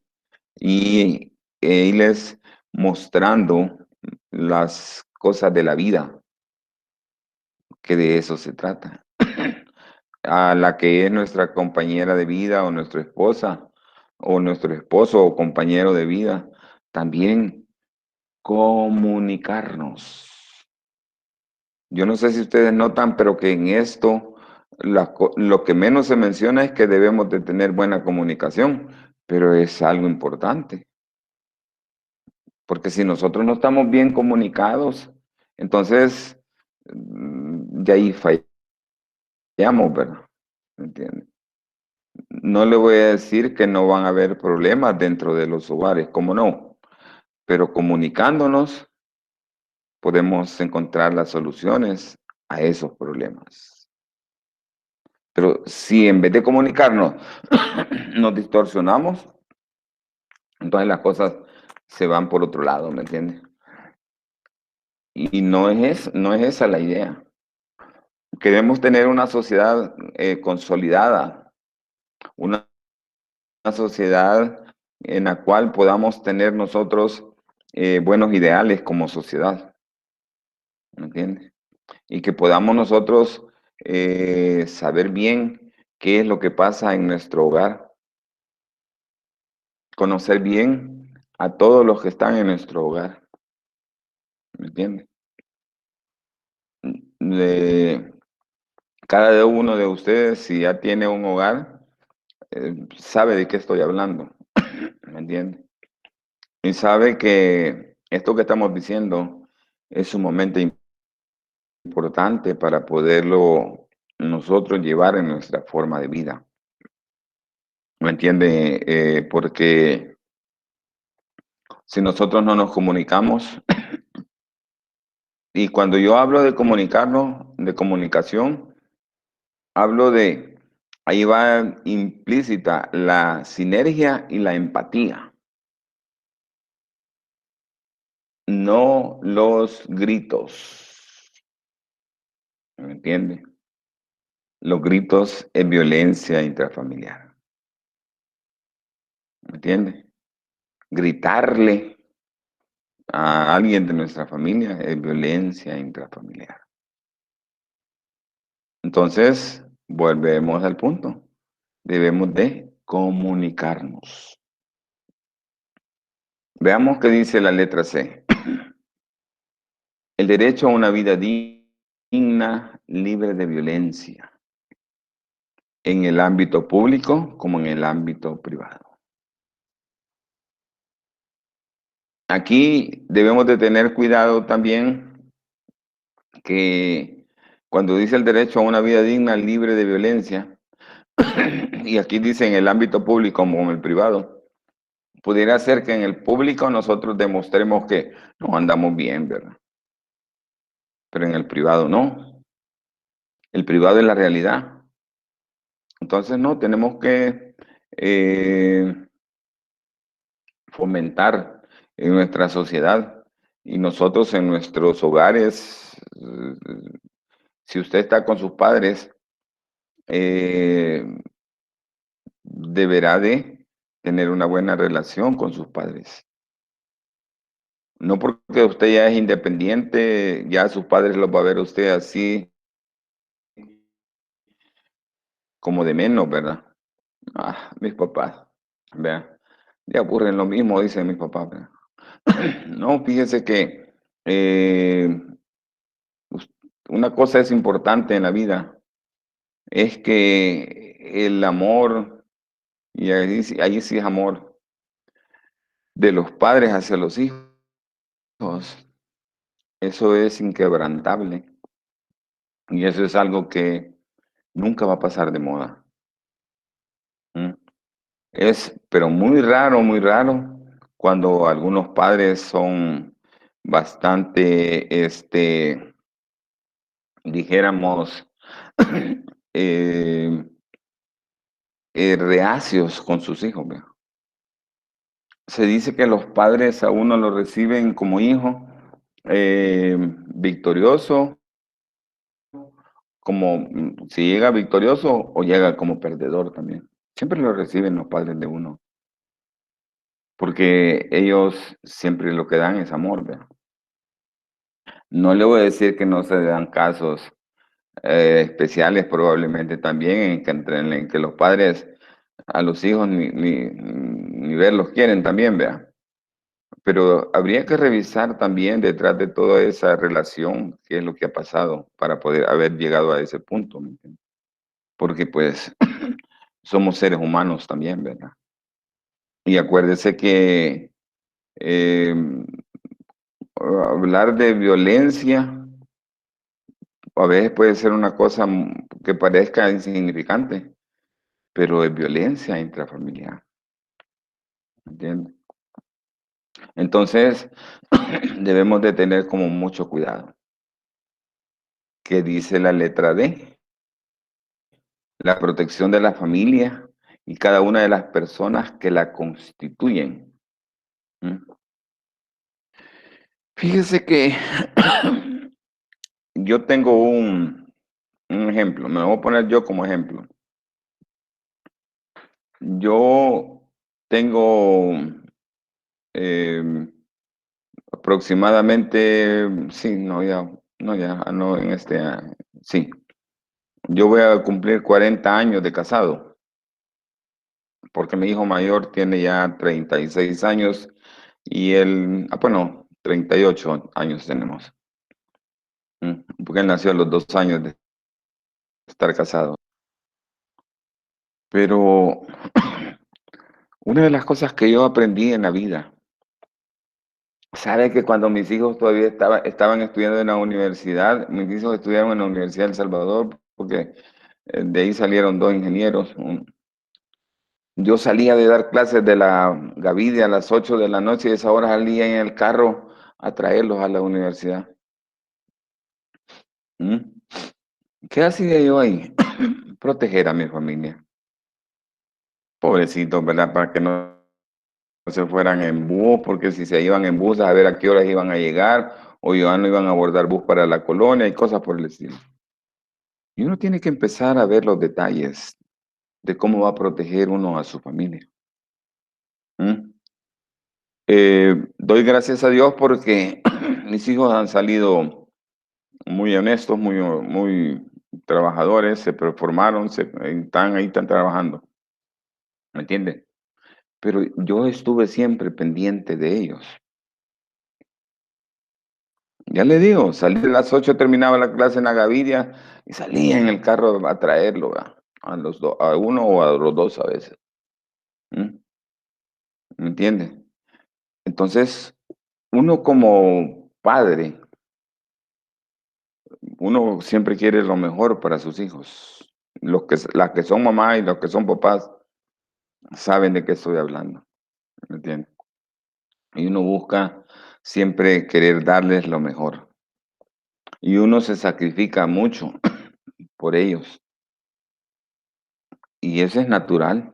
Y irles mostrando las cosas de la vida, que de eso se trata. A la que es nuestra compañera de vida o nuestra esposa o nuestro esposo o compañero de vida, también comunicarnos. Yo no sé si ustedes notan, pero que en esto lo que menos se menciona es que debemos de tener buena comunicación, pero es algo importante, porque si nosotros no estamos bien comunicados, entonces de ahí fallamos, ¿verdad? ¿Me entiende? No le voy a decir que no van a haber problemas dentro de los hogares, cómo no, pero comunicándonos podemos encontrar las soluciones a esos problemas. Pero si en vez de comunicarnos nos distorsionamos, entonces las cosas se van por otro lado, ¿me entiendes? Y no es esa la idea. Queremos tener una sociedad consolidada, una sociedad en la cual podamos tener nosotros buenos ideales como sociedad, ¿me entiendes? Y que podamos nosotros saber bien qué es lo que pasa en nuestro hogar, conocer bien a todos los que están en nuestro hogar, ¿me entiendes? De cada uno de ustedes, si ya tiene un hogar, sabe de qué estoy hablando, ¿me entiendes? Y sabe que esto que estamos diciendo es sumamente importante para poderlo nosotros llevar en nuestra forma de vida. ¿Me entiende? Porque si nosotros no nos comunicamos, y cuando yo hablo de comunicarnos, de comunicación, hablo de, ahí va implícita la sinergia y la empatía, no los gritos. ¿Me entiende? Los gritos es violencia intrafamiliar. ¿Me entiende? Gritarle a alguien de nuestra familia es violencia intrafamiliar. Entonces, volvemos al punto. Debemos de comunicarnos. Veamos qué dice la letra C. El derecho a una vida digna, libre de violencia, en el ámbito público como en el ámbito privado. Aquí debemos de tener cuidado también que cuando dice el derecho a una vida digna, libre de violencia, y aquí dice en el ámbito público como en el privado, pudiera ser que en el público nosotros demostremos que nos andamos bien, ¿verdad? Pero en el privado no. El privado es la realidad. Entonces no, tenemos que fomentar en nuestra sociedad y nosotros en nuestros hogares. Si usted está con sus padres, deberá de tener una buena relación con sus padres. No porque usted ya es independiente, ya sus padres los va a ver a usted así como de menos, ¿verdad? Ah, mis papás, vea, ya ocurren lo mismo, dicen mis papás, ¿verdad? No, fíjese que eh, us- una cosa es importante en la vida, es que el amor, y ahí sí es amor, de los padres hacia los hijos, eso es inquebrantable. Y eso es algo que nunca va a pasar de moda. ¿Mm? Es, pero muy raro, cuando algunos padres son bastante, dijéramos, eh, reacios con sus hijos. ¿Ve? Se dice que los padres a uno lo reciben como hijo victorioso, como si llega victorioso o llega como perdedor también. Siempre lo reciben los padres de uno, porque ellos siempre lo que dan es amor. ¿Ve? No le voy a decir que no se dan casos especiales, probablemente también, en que los padres a los hijos ni verlos quieren también, vea. Pero habría que revisar también detrás de toda esa relación qué es lo que ha pasado para poder haber llegado a ese punto, ¿me entiende? Porque pues somos seres humanos también, ¿verdad? Y acuérdese que eh, hablar de violencia a veces puede ser una cosa que parezca insignificante, pero es violencia intrafamiliar, ¿entiende? Entonces, debemos de tener como mucho cuidado. ¿Qué dice la letra D? La protección de la familia y cada una de las personas que la constituyen. ¿Mm? Fíjese que yo tengo un ejemplo, me lo voy a poner yo como ejemplo. Yo tengo aproximadamente, sí, no, ya, no, ya, no, en este, sí, yo voy a cumplir 40 años de casado, porque mi hijo mayor tiene ya 36 años y él, bueno, 38 años tenemos, porque él nació a los 2 años de estar casado. Pero una de las cosas que yo aprendí en la vida, sabe que cuando mis hijos todavía estaban estudiando en la universidad, mis hijos estudiaron en la Universidad de El Salvador, porque de ahí salieron dos ingenieros. Yo salía de dar clases de la Gavidia a las 8 de la noche y a esa hora salía en el carro a traerlos a la universidad. ¿Mm? ¿Qué hacía yo ahí? Proteger a mi familia. Pobrecitos, ¿verdad? Para que no se fueran en bus, porque si se iban en bus, a ver a qué horas iban a llegar, o ya no iban a abordar bus para la colonia y cosas por el estilo. Y uno tiene que empezar a ver los detalles de cómo va a proteger uno a su familia. ¿Mm? Doy gracias a Dios porque mis hijos han salido muy honestos, muy trabajadores, se performaron, están ahí, están trabajando, ¿me entiende? Pero yo estuve siempre pendiente de ellos. Ya le digo, salí de las 8, terminaba la clase en la Gavidia y salía en el carro a traerlo, ¿va? A los dos, a uno o a los dos a veces. ¿Mm? ¿Me entiende? Entonces, uno como padre, uno siempre quiere lo mejor para sus hijos. Las que son mamás y los que son papás saben de qué estoy hablando, ¿me entiende? Y uno busca siempre querer darles lo mejor. Y uno se sacrifica mucho por ellos. Y eso es natural.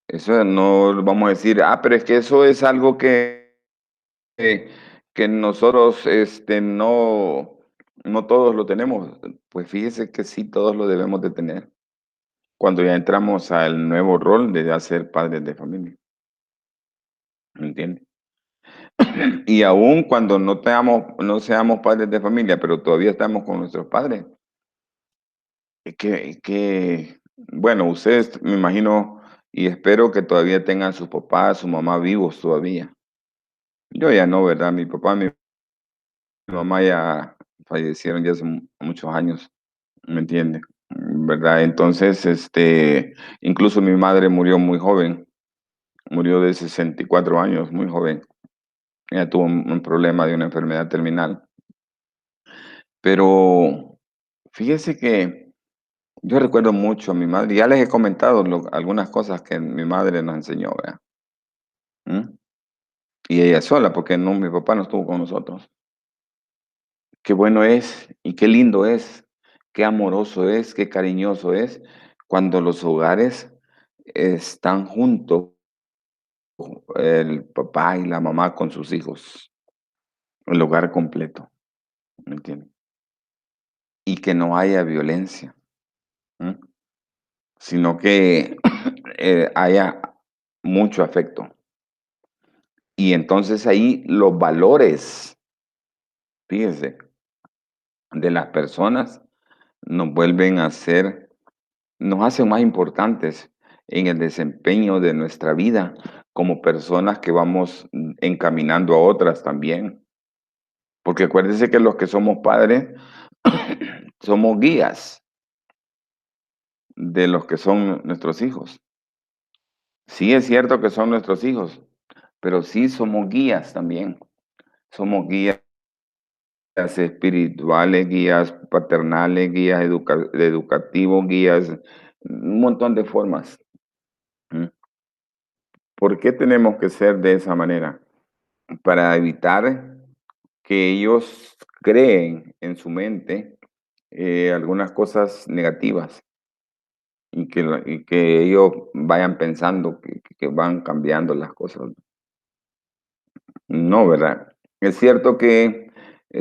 Eso no vamos a decir, pero es que eso es algo que, que nosotros no todos lo tenemos. Pues fíjese que sí, todos lo debemos de tener. Cuando ya entramos al nuevo rol de ya ser padres de familia, ¿me entiende? Y aún cuando no seamos padres de familia, pero todavía estamos con nuestros padres, bueno, ustedes me imagino y espero que todavía tengan sus papás, su mamá vivos todavía. Yo ya no, ¿verdad? Mi papá, mi mamá ya fallecieron ya hace muchos años, ¿me entiende? ¿Verdad? Entonces, incluso mi madre murió muy joven, murió de 64 años, muy joven. Ella tuvo un problema de una enfermedad terminal. Pero fíjese que yo recuerdo mucho a mi madre, ya les he comentado algunas cosas que mi madre nos enseñó, ¿verdad? ¿Mm? Y ella sola, porque no, mi papá no estuvo con nosotros. Qué bueno es y qué lindo es, qué amoroso es, qué cariñoso es cuando los hogares están juntos, el papá y la mamá con sus hijos, el hogar completo, ¿me entiendes? Y que no haya violencia, ¿m? Sino que haya mucho afecto. Y entonces ahí los valores, fíjese, de las personas nos vuelven a ser, nos hacen más importantes en el desempeño de nuestra vida como personas que vamos encaminando a otras también. Porque acuérdense que los que somos padres somos guías de los que son nuestros hijos. Sí es cierto que son nuestros hijos, pero sí somos guías también. Somos guías espirituales, guías paternales, guías educativos, guías, un montón de formas. ¿Mm? ¿Por qué tenemos que ser de esa manera? Para evitar que ellos creen en su mente algunas cosas negativas y que ellos vayan pensando que van cambiando las cosas. No, ¿verdad? Es cierto que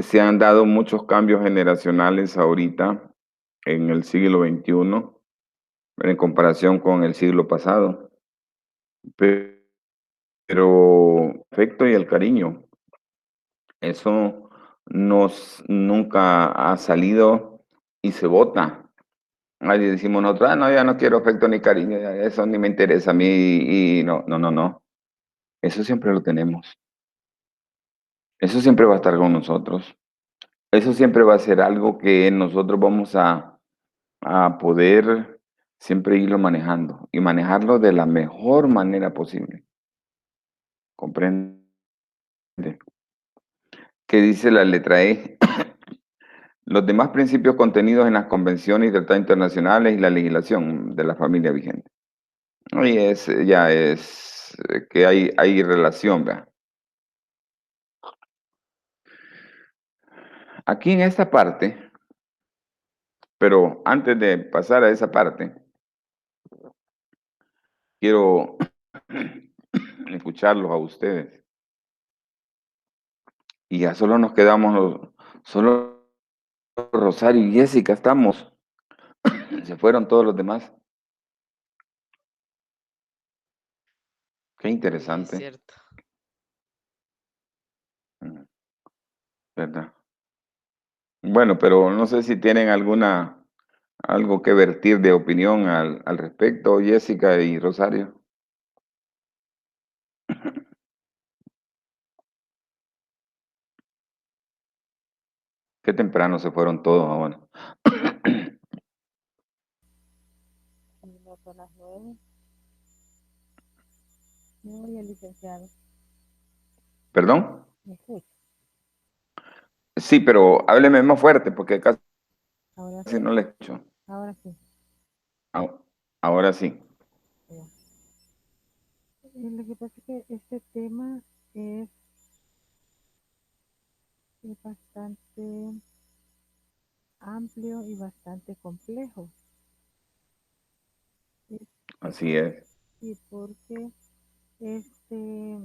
se han dado muchos cambios generacionales ahorita en el siglo XXI en comparación con el siglo pasado, pero el afecto y el cariño, eso nunca ha salido y se vota. Ahí decimos nosotros, no, ya no quiero afecto ni cariño, ya eso ni me interesa a mí y no, no, no, no. Eso siempre lo tenemos. Eso siempre va a estar con nosotros. Eso siempre va a ser algo que nosotros vamos a poder siempre irlo manejando y manejarlo de la mejor manera posible. ¿Comprende? ¿Qué dice la letra E? Los demás principios contenidos en las convenciones y tratados internacionales y la legislación de la familia vigente. Ahí ya es que hay relación, ¿verdad? Aquí en esta parte, pero antes de pasar a esa parte, quiero escucharlos a ustedes. Y ya solo nos quedamos solo Rosario y Jessica estamos. Se fueron todos los demás. Qué Sí, es interesante, cierto. ¿verdad? Bueno, pero no sé si tienen algo que vertir de opinión al respecto, Jessica y Rosario. Qué temprano se fueron todos ahora. Y no son las 9. Me voy el licenciado. ¿Perdón? Me escucha. Sí, pero hábleme más fuerte porque casi Ahora no sí. le escucho. Ahora sí. Ah, ahora sí. Ya. Lo que pasa es que este tema es, es bastante amplio y bastante complejo. Es, Así es. Sí, porque este,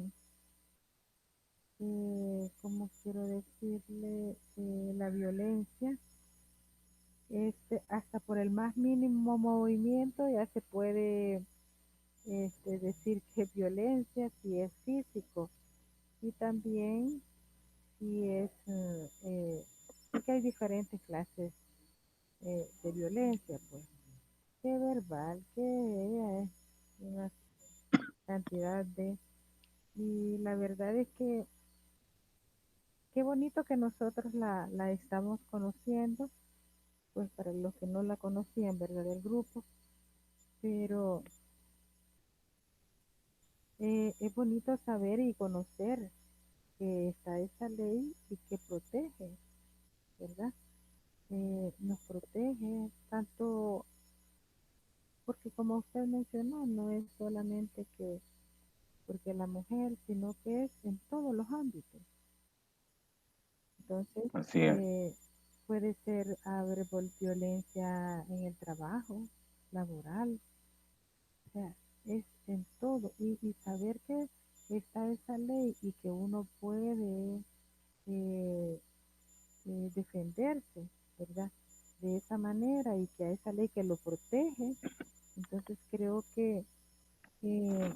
¿cómo quiero decirle? La violencia, hasta por el más mínimo movimiento ya se puede decir que es violencia, si es físico, y también si es, porque hay diferentes clases de violencia, pues, que verbal, que una cantidad de, y la verdad es que qué bonito que nosotros la estamos conociendo, pues para los que no la conocían, ¿verdad? Del grupo, pero es bonito saber y conocer que está esa ley y que protege, ¿verdad? Nos protege tanto, porque como usted mencionó, no es solamente que porque la mujer, sino que es en todos los ámbitos. Entonces, Así es. puede ser haber violencia en el trabajo, laboral, o sea, es en todo. Y saber que está esa ley y que uno puede eh, defenderse, ¿verdad? De esa manera y que a esa ley que lo protege, entonces creo que eh,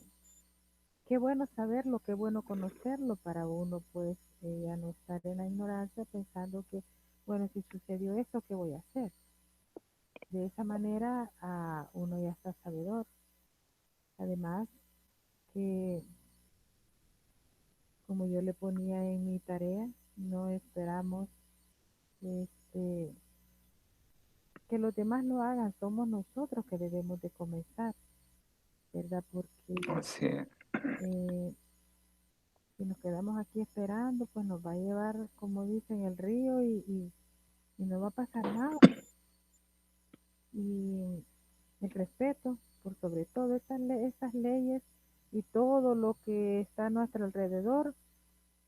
qué bueno saberlo, qué bueno conocerlo para uno, pues, ya no estar en la ignorancia pensando que, bueno, si sucedió esto, ¿qué voy a hacer? De esa manera, uno ya está sabedor. Además, que como yo le ponía en mi tarea, no esperamos este, que los demás lo hagan, somos nosotros que debemos de comenzar, ¿verdad? Porque Así es. eh, si nos quedamos aquí esperando, pues nos va a llevar, como dicen, el río y no va a pasar nada. Y el respeto, por sobre todo estas leyes y todo lo que está a nuestro alrededor,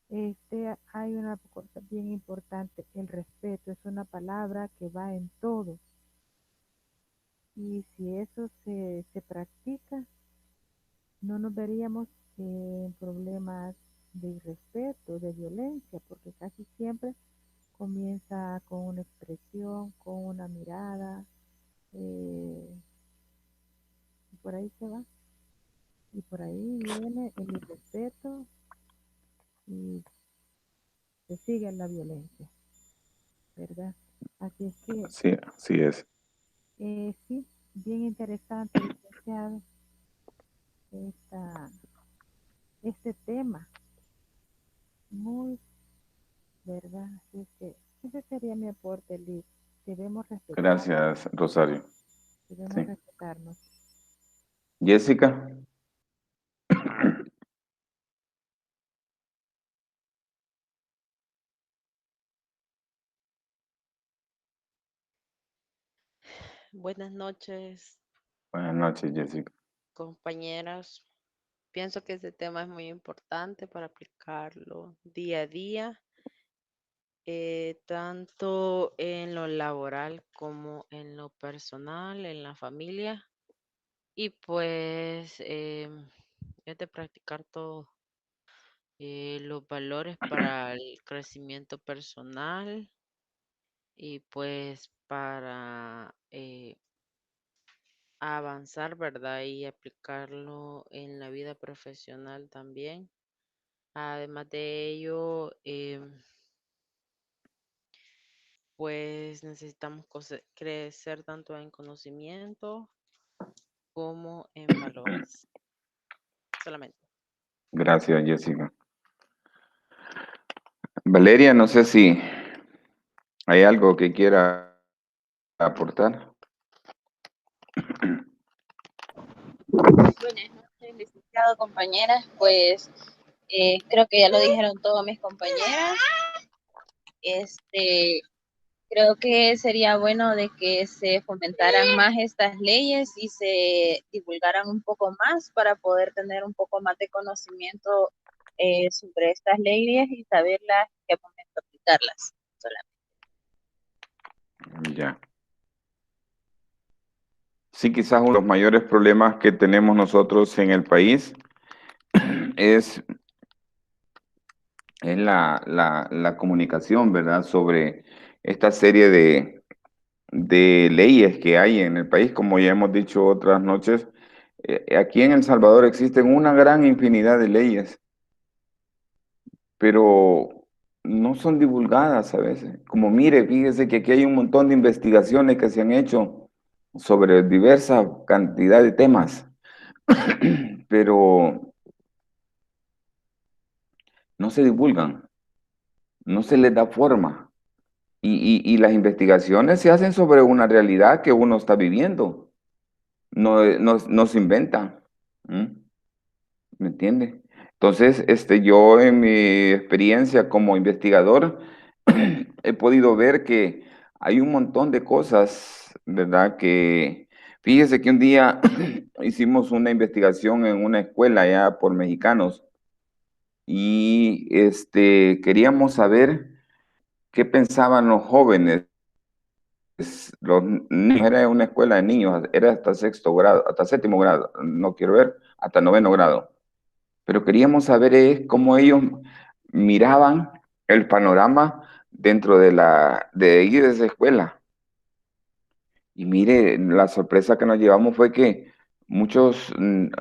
hay una cosa bien importante, el respeto es una palabra que va en todo. Y si eso se practica, no nos veríamos en problemas de irrespeto, de violencia, porque casi siempre comienza con una expresión, con una mirada, y por ahí se va. Y por ahí viene el irrespeto y se sigue la violencia, ¿verdad? Así es que Así es. sí, bien interesante, licenciado, esta, este tema, muy, ¿verdad? Así es que ese sería mi aporte, Liz. Debemos respetar, Gracias, Rosario. debemos Sí. respetarnos. Jessica, Buenas noches, buenas noches, Jessica. compañeras. Pienso que este tema es muy importante para aplicarlo día a día, tanto en lo laboral como en lo personal, en la familia. Y pues es de practicar todos los valores para el crecimiento personal y pues para avanzar, ¿verdad? Y aplicarlo en la vida profesional también. Además de ello, pues necesitamos crecer tanto en conocimiento como en valores. Solamente. Gracias, Jessica. Valeria, no sé si hay algo que quiera aportar. Buenas noches, licenciado, compañeras. Pues creo que ya lo dijeron todas mis compañeras. Este, creo que sería bueno de que se fomentaran más estas leyes y se divulgaran un poco más para poder tener un poco más de conocimiento sobre estas leyes y saberlas y qué momento aplicarlas. Solamente. Ya. Sí, quizás uno de los mayores problemas que tenemos nosotros en el país es, es la comunicación, ¿verdad? Sobre esta serie de leyes que hay en el país, como ya hemos dicho otras noches. Aquí en El Salvador existen una gran infinidad de leyes, pero no son divulgadas a veces. Como mire, fíjese que aquí hay un montón de investigaciones que se han hecho sobre diversa cantidad de temas, pero no se divulgan, no se les da forma. Y las investigaciones se hacen sobre una realidad que uno está viviendo, no se inventan. ¿Mm? ¿Me entiende? Entonces, yo en mi experiencia como investigador he podido ver que hay un montón de cosas, ¿verdad? Que fíjese que un día hicimos una investigación en una escuela ya por mexicanos y queríamos saber qué pensaban los jóvenes. Los niños, era una escuela de niños, era hasta sexto grado, hasta séptimo grado, no quiero ver, hasta noveno grado. Pero queríamos saber cómo ellos miraban el panorama dentro de ir de esa escuela. Y mire, la sorpresa que nos llevamos fue que muchos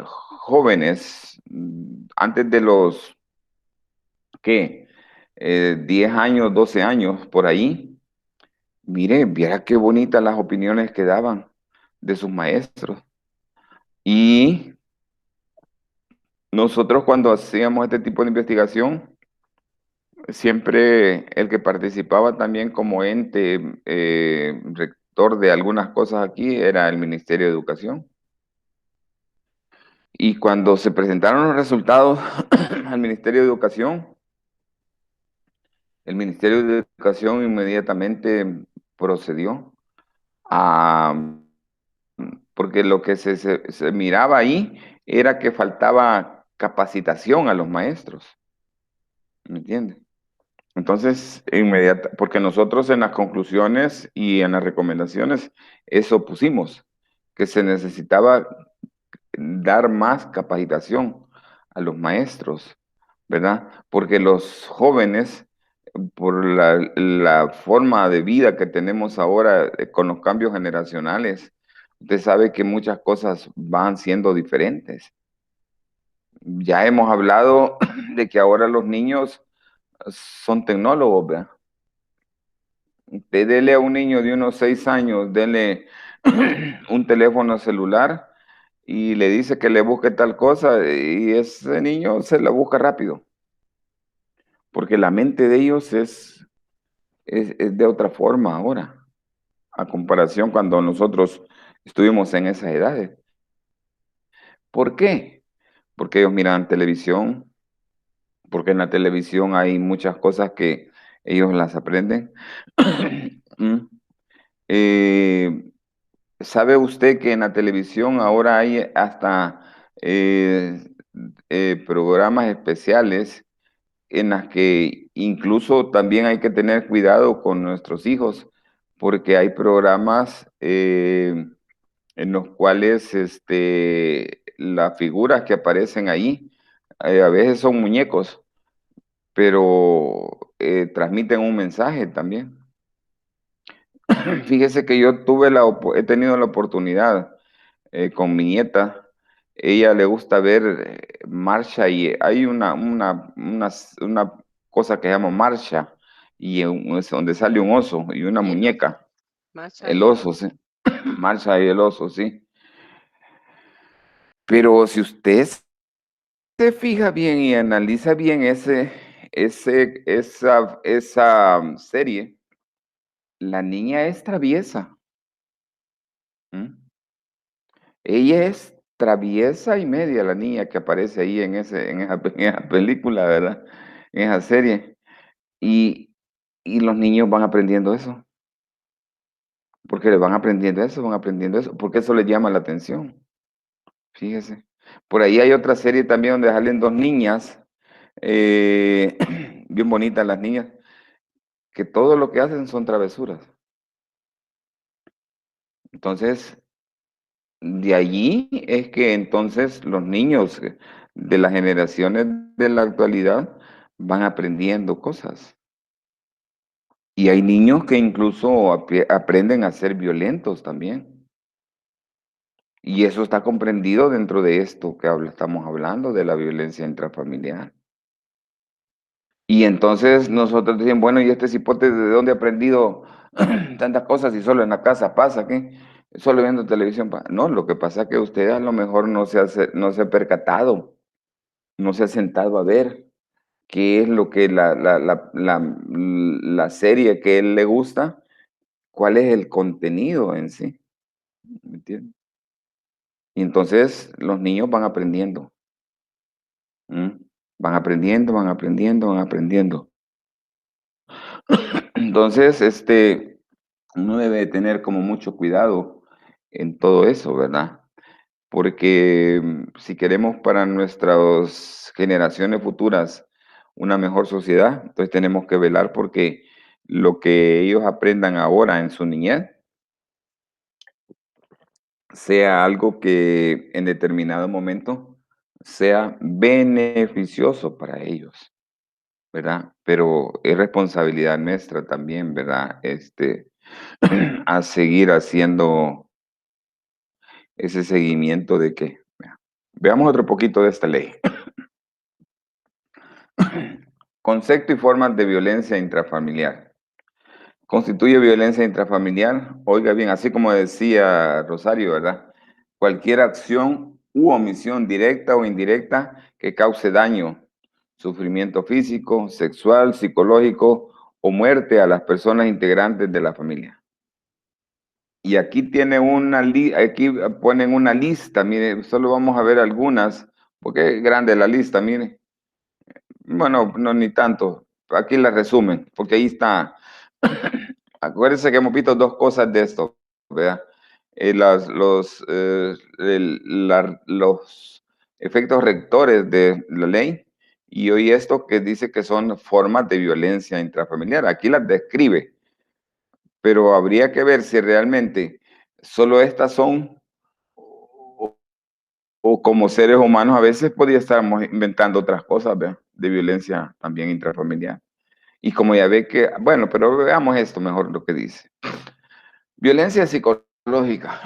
jóvenes, antes de los, ¿qué? 10 años, 12 años, por ahí, mire, viera qué bonitas las opiniones que daban de sus maestros. Y nosotros cuando hacíamos este tipo de investigación, siempre el que participaba también como ente rector de algunas cosas aquí era el Ministerio de Educación. Y cuando se presentaron los resultados al Ministerio de Educación, el Ministerio de Educación inmediatamente procedió a, porque lo que se miraba ahí era que faltaba capacitación a los maestros, ¿me entiendes? Entonces, porque nosotros en las conclusiones y en las recomendaciones eso pusimos, que se necesitaba dar más capacitación a los maestros, ¿verdad? Porque los jóvenes, por la forma de vida que tenemos ahora con los cambios generacionales, usted sabe que muchas cosas van siendo diferentes. Ya hemos hablado de que ahora los niños son tecnólogos, ¿verdad? Usted dele a un niño de unos 6 años, dele un teléfono celular y le dice que le busque tal cosa y ese niño se la busca rápido, porque la mente de ellos es de otra forma ahora, a comparación cuando nosotros estuvimos en esas edades. ¿Por qué? Porque ellos miran televisión, porque en la televisión hay muchas cosas que ellos las aprenden. Mm. Eh, ¿Sabe usted que en la televisión ahora hay hasta eh, programas especiales en las que incluso también hay que tener cuidado con nuestros hijos, porque hay programas en los cuales las figuras que aparecen ahí a veces son muñecos, pero transmiten un mensaje también. Fíjese que yo he tenido la oportunidad con mi nieta. Ella le gusta ver marcha y hay una cosa que se llama marcha y es donde sale un oso y una Y el oso, muñeca. Masha El y el oso, oso. sí. Marcha y el oso, sí. Pero si usted se fija bien y analiza bien esa serie, la niña es traviesa. ¿Mm? Ella es traviesa y media, la niña que aparece ahí en esa película, ¿verdad? En esa serie. Y, y los niños van aprendiendo eso. Porque van aprendiendo eso, porque eso les llama la atención. Fíjese. Por ahí hay otra serie también donde salen dos niñas, eh, bien bonitas las niñas, que todo lo que hacen son travesuras. Entonces, de allí es que entonces los niños de las generaciones de la actualidad van aprendiendo cosas. Y hay niños que incluso aprenden a ser violentos también. Y eso está comprendido dentro de esto que estamos hablando, de la violencia intrafamiliar. Y entonces nosotros decimos, bueno, ¿y este cipote de dónde ha aprendido tantas cosas y solo en la casa pasa? ¿Qué? Solo viendo televisión. No, lo que pasa es que usted a lo mejor no se ha percatado, no se ha sentado a ver qué es lo que la serie que a él le gusta, cuál es el contenido en sí. ¿Me entiende? Y entonces los niños van aprendiendo. Van aprendiendo, van aprendiendo, van aprendiendo. Entonces, uno debe tener como mucho cuidado en todo eso, ¿verdad? Porque si queremos para nuestras generaciones futuras una mejor sociedad, entonces tenemos que velar porque lo que ellos aprendan ahora en su niñez sea algo que en determinado momento sea beneficioso para ellos, ¿verdad? Pero es responsabilidad nuestra también, ¿verdad? A seguir haciendo ese seguimiento de que, veamos otro poquito de esta ley. Concepto y formas de violencia intrafamiliar. Constituye violencia intrafamiliar, oiga bien, así como decía Rosario, ¿verdad? Cualquier acción u omisión directa o indirecta que cause daño, sufrimiento físico, sexual, psicológico o muerte a las personas integrantes de la familia. Y aquí tiene aquí ponen una lista, mire, solo vamos a ver algunas, porque es grande la lista, mire. Bueno, no ni tanto, aquí la resumen, porque ahí está. Acuérdense que hemos visto dos cosas de esto, ¿verdad? Los efectos rectores de la ley y hoy esto que dice que son formas de violencia intrafamiliar. Aquí las describe, pero habría que ver si realmente solo estas son o como seres humanos a veces podría estarmos inventando otras cosas, ¿verdad? De violencia también intrafamiliar. Y como ya ve que, bueno, pero veamos esto mejor lo que dice. Violencia psicológica.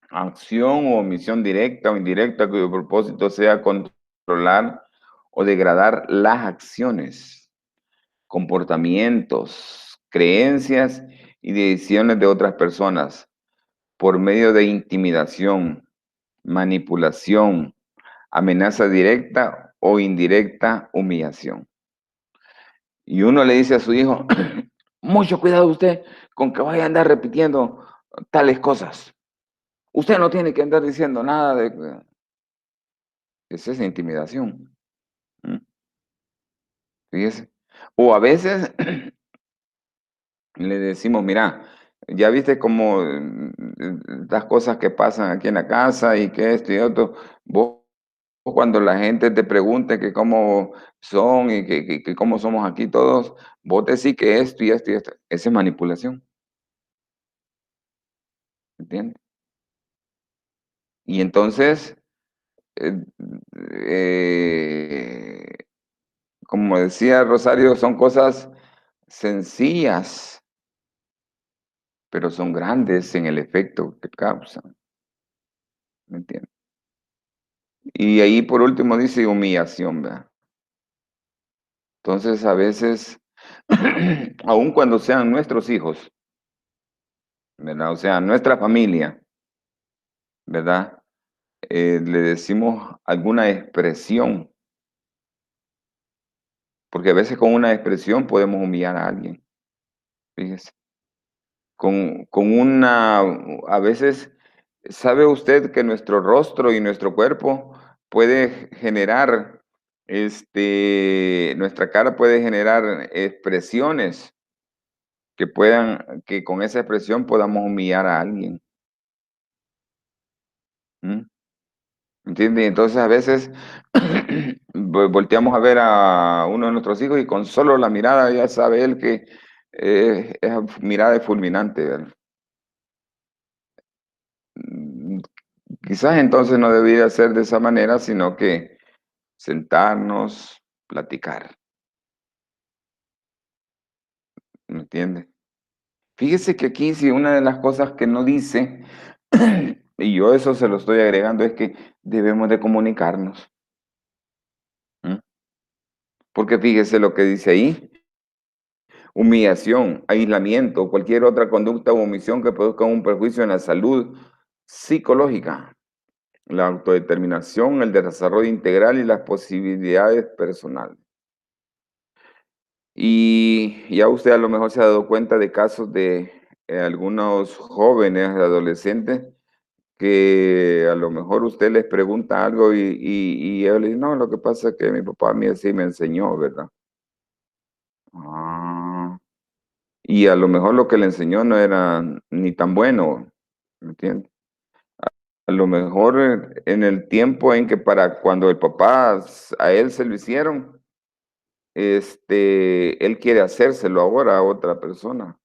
Acción o omisión directa o indirecta cuyo propósito sea controlar o degradar las acciones, comportamientos, creencias y decisiones de otras personas por medio de intimidación, manipulación, amenaza directa o indirecta, humillación. Y uno le dice a su hijo, mucho cuidado usted con que vaya a andar repitiendo tales cosas. Usted no tiene que andar diciendo nada de... Esa es intimidación. Fíjese. O a veces le decimos, mira, ya viste cómo las cosas que pasan aquí en la casa y que esto y otro, vos cuando la gente te pregunte que cómo son y que cómo somos aquí todos, vos decís que esto y esto y esto. Esa es manipulación. ¿Entiendes? Y entonces, eh, eh, como decía Rosario, son cosas sencillas, pero son grandes en el efecto que causan. ¿Me entiendes? Y ahí por último dice humillación, ¿verdad? Entonces a veces, aun cuando sean nuestros hijos, ¿verdad? O sea, nuestra familia, ¿verdad? Le decimos alguna expresión, porque a veces con una expresión podemos humillar a alguien, fíjese. Con una, a veces, ¿sabe usted que nuestro rostro y nuestro cuerpo puede generar, nuestra cara puede generar expresiones que con esa expresión podamos humillar a alguien? ¿Mm? ¿Entiende? Entonces a veces volteamos a ver a uno de nuestros hijos y con solo la mirada ya sabe él que esa mirada es fulminante, ¿verdad? Quizás entonces no debería ser de esa manera, sino que sentarnos, platicar, ¿me entiende? Fíjese que aquí sí una de las cosas que no dice, y yo eso se lo estoy agregando, es que debemos de comunicarnos. ¿Mm? Porque fíjese lo que dice ahí, humillación, aislamiento, cualquier otra conducta o omisión que produzca un perjuicio en la salud psicológica, la autodeterminación, el desarrollo integral y las posibilidades personales. Y ya usted a lo mejor se ha dado cuenta de casos de algunos jóvenes, adolescentes, que a lo mejor usted les pregunta algo y ellos le dicen, no, lo que pasa es que mi papá a mí así me enseñó, ¿verdad? Ah, y a lo mejor lo que le enseñó no era ni tan bueno, ¿me entiende? A lo mejor en el tiempo en que para cuando el papá a él se lo hicieron, él quiere hacérselo ahora a otra persona,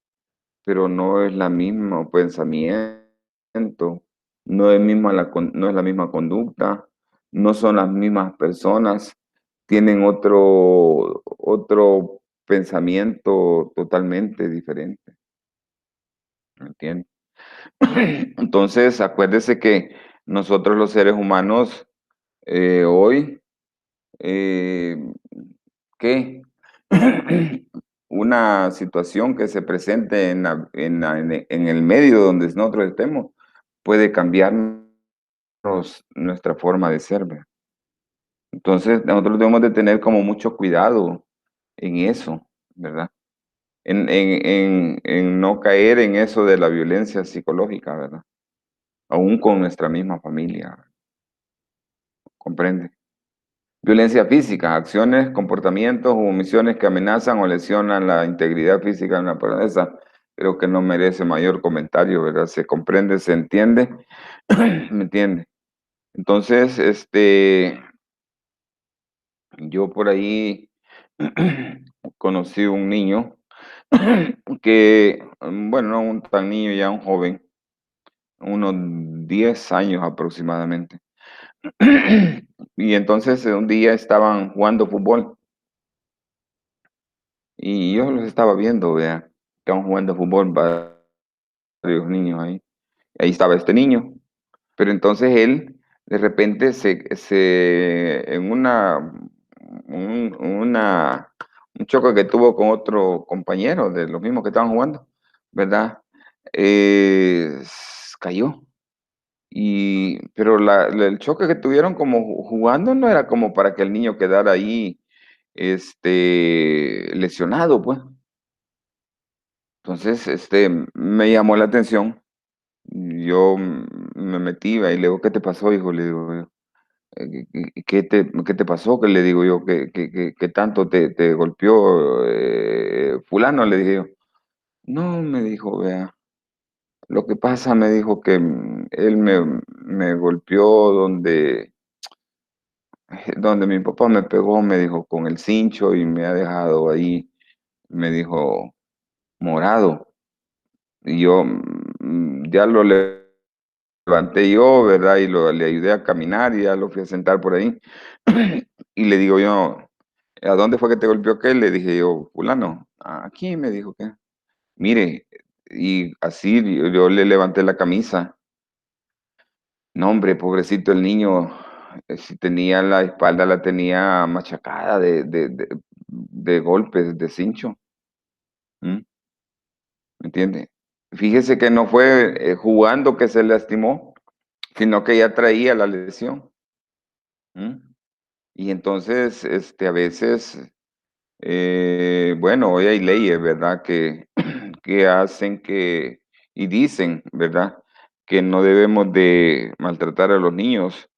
pero no es la mismo pensamiento, no es la misma conducta, no son las mismas personas, tienen otro pensamiento totalmente diferente, ¿me entiende? Entonces, acuérdese que nosotros los seres humanos hoy, eh, ¿qué? Una situación que se presente en el medio donde nosotros estemos puede cambiarnos nuestra forma de ser, ¿ve? Entonces, nosotros debemos de tener como mucho cuidado en eso, ¿verdad? En no caer en eso de la violencia psicológica, ¿verdad? Aún con nuestra misma familia, ¿comprende? Violencia física, acciones, comportamientos o omisiones que amenazan o lesionan la integridad física de una persona. Creo que no merece mayor comentario, ¿verdad? Se comprende, se entiende, ¿me entiende? Entonces, yo por ahí conocí un niño que, bueno, no un tan niño, ya un joven, unos 10 años aproximadamente. Y entonces un día estaban jugando fútbol y yo los estaba viendo, vea, estaban jugando fútbol varios niños ahí. Ahí estaba este niño, pero entonces él de repente en una, un choque que tuvo con otro compañero de los mismos que estaban jugando, ¿verdad? Cayó. Pero el choque que tuvieron como jugando no era como para que el niño quedara ahí, lesionado, pues. Entonces, me llamó la atención. Yo me metí ahí, le digo, ¿qué te pasó, hijo? Le digo yo. ¿Qué te pasó? Que le digo yo, ¿qué tanto te golpeó fulano? Le dije yo. No, me dijo, vea, lo que pasa, me dijo que él me golpeó donde mi papá me pegó, me dijo, con el cincho y me ha dejado ahí, me dijo, morado. Y yo ya lo levanté yo, ¿verdad? Y le ayudé a caminar y ya lo fui a sentar por ahí. Y le digo yo, ¿a dónde fue que te golpeó qué? Le dije yo, fulano, aquí me dijo que, mire, y así yo le levanté la camisa. No, hombre, pobrecito el niño, si tenía la espalda, la tenía machacada de golpes, de cincho, ¿m? ¿Me entiende? Fíjese que no fue jugando que se lastimó, sino que ya traía la lesión, ¿m? Y entonces, a veces, bueno, hoy hay leyes, ¿verdad? Que hacen y dicen, ¿verdad? Que no debemos de maltratar a los niños.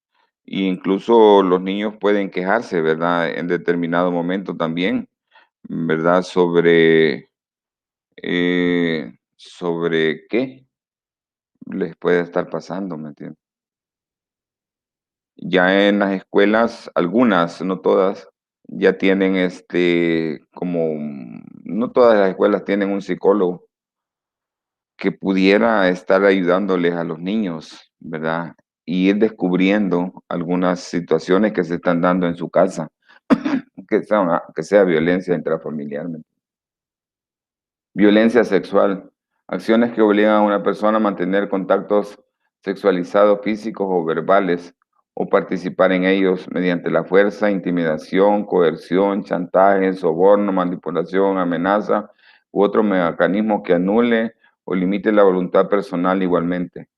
Y incluso los niños pueden quejarse, ¿verdad? En determinado momento también, ¿verdad? Sobre qué les puede estar pasando, ¿me entiendes? Ya en las escuelas, algunas, no todas, ya tienen no todas las escuelas tienen un psicólogo que pudiera estar ayudándoles a los niños, ¿verdad? y ir descubriendo algunas situaciones que se están dando en su casa, que sea violencia intrafamiliar. Violencia sexual, acciones que obligan a una persona a mantener contactos sexualizados físicos o verbales o participar en ellos mediante la fuerza, intimidación, coerción, chantaje, soborno, manipulación, amenaza u otro mecanismo que anule o limite la voluntad personal igualmente.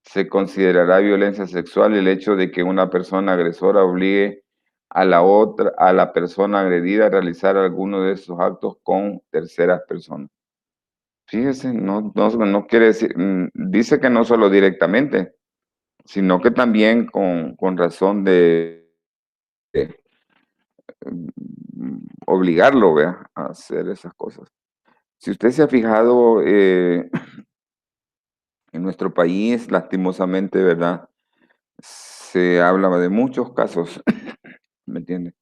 Se considerará violencia sexual el hecho de que una persona agresora obligue a la persona agredida a realizar alguno de esos actos con terceras personas. Fíjese, no quiere decir, dice que no solo directamente, sino que también con razón de, obligarlo, vea, a hacer esas cosas. Si usted se ha fijado, en nuestro país, lastimosamente, ¿verdad? Se habla de muchos casos, ¿me entiende?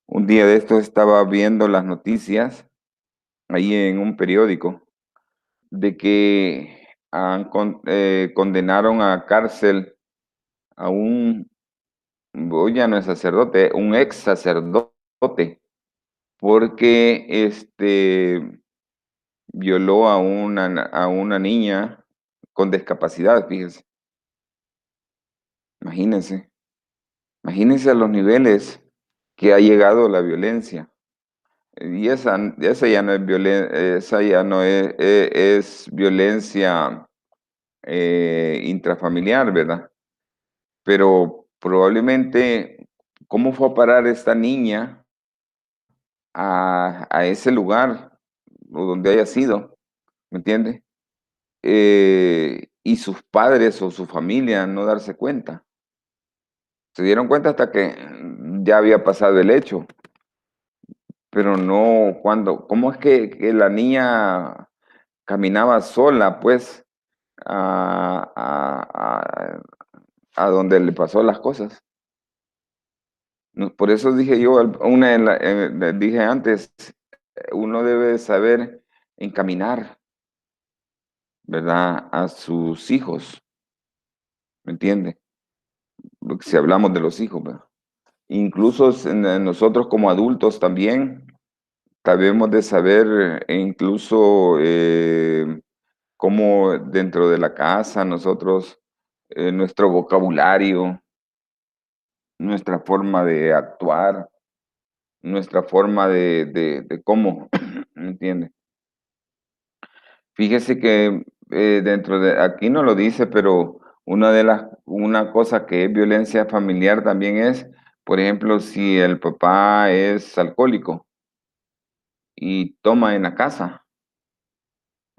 Un día de estos estaba viendo las noticias ahí en un periódico de que condenaron a cárcel a hoy ya no es sacerdote, un ex sacerdote, porque violó a una niña con discapacidad, fíjese. Imagínense, imagínense a los niveles que ha llegado la violencia. Y esa ya no es violencia, esa ya no es violencia intrafamiliar, ¿verdad? Pero probablemente, ¿cómo fue a parar esta niña a ese lugar o donde haya sido? ¿Me entiende? Y sus padres o su familia no darse cuenta. Se dieron cuenta hasta que ya había pasado el hecho, pero no cuando. ¿Cómo es que la niña caminaba sola, pues, a, a, a- a donde le pasó las cosas? Por eso dije yo, dije antes, uno debe saber encaminar, ¿verdad? A sus hijos, ¿me entiende? Porque si hablamos de los hijos, ¿verdad? Incluso nosotros como adultos también debemos de saber, incluso cómo dentro de la casa nosotros, nuestro vocabulario, nuestra forma de actuar, nuestra forma de cómo, ¿me entiende? Fíjese que dentro de, aquí no lo dice, pero una cosa que es violencia familiar también es, por ejemplo, si el papá es alcohólico y toma en la casa,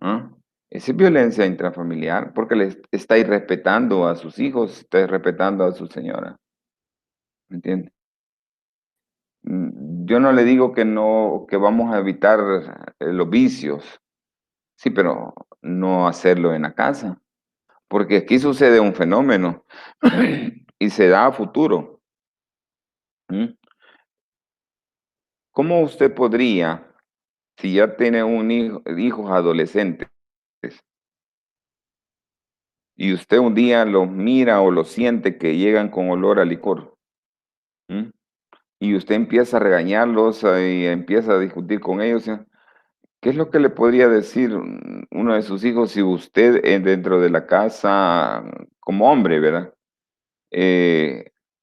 ¿ah? Esa es violencia intrafamiliar porque le está irrespetando a sus hijos, está irrespetando a su señora, ¿me entiende? Yo no le digo que no, que vamos a evitar los vicios, sí, pero no hacerlo en la casa. Porque aquí sucede un fenómeno y se da a futuro. ¿Mm? ¿Cómo usted podría, si ya tiene hijos adolescentes, y usted un día los mira o los siente que llegan con olor a licor, ¿mm? Y usted empieza a regañarlos y empieza a discutir con ellos, ¿qué es lo que le podría decir uno de sus hijos si usted dentro de la casa, como hombre, ¿verdad?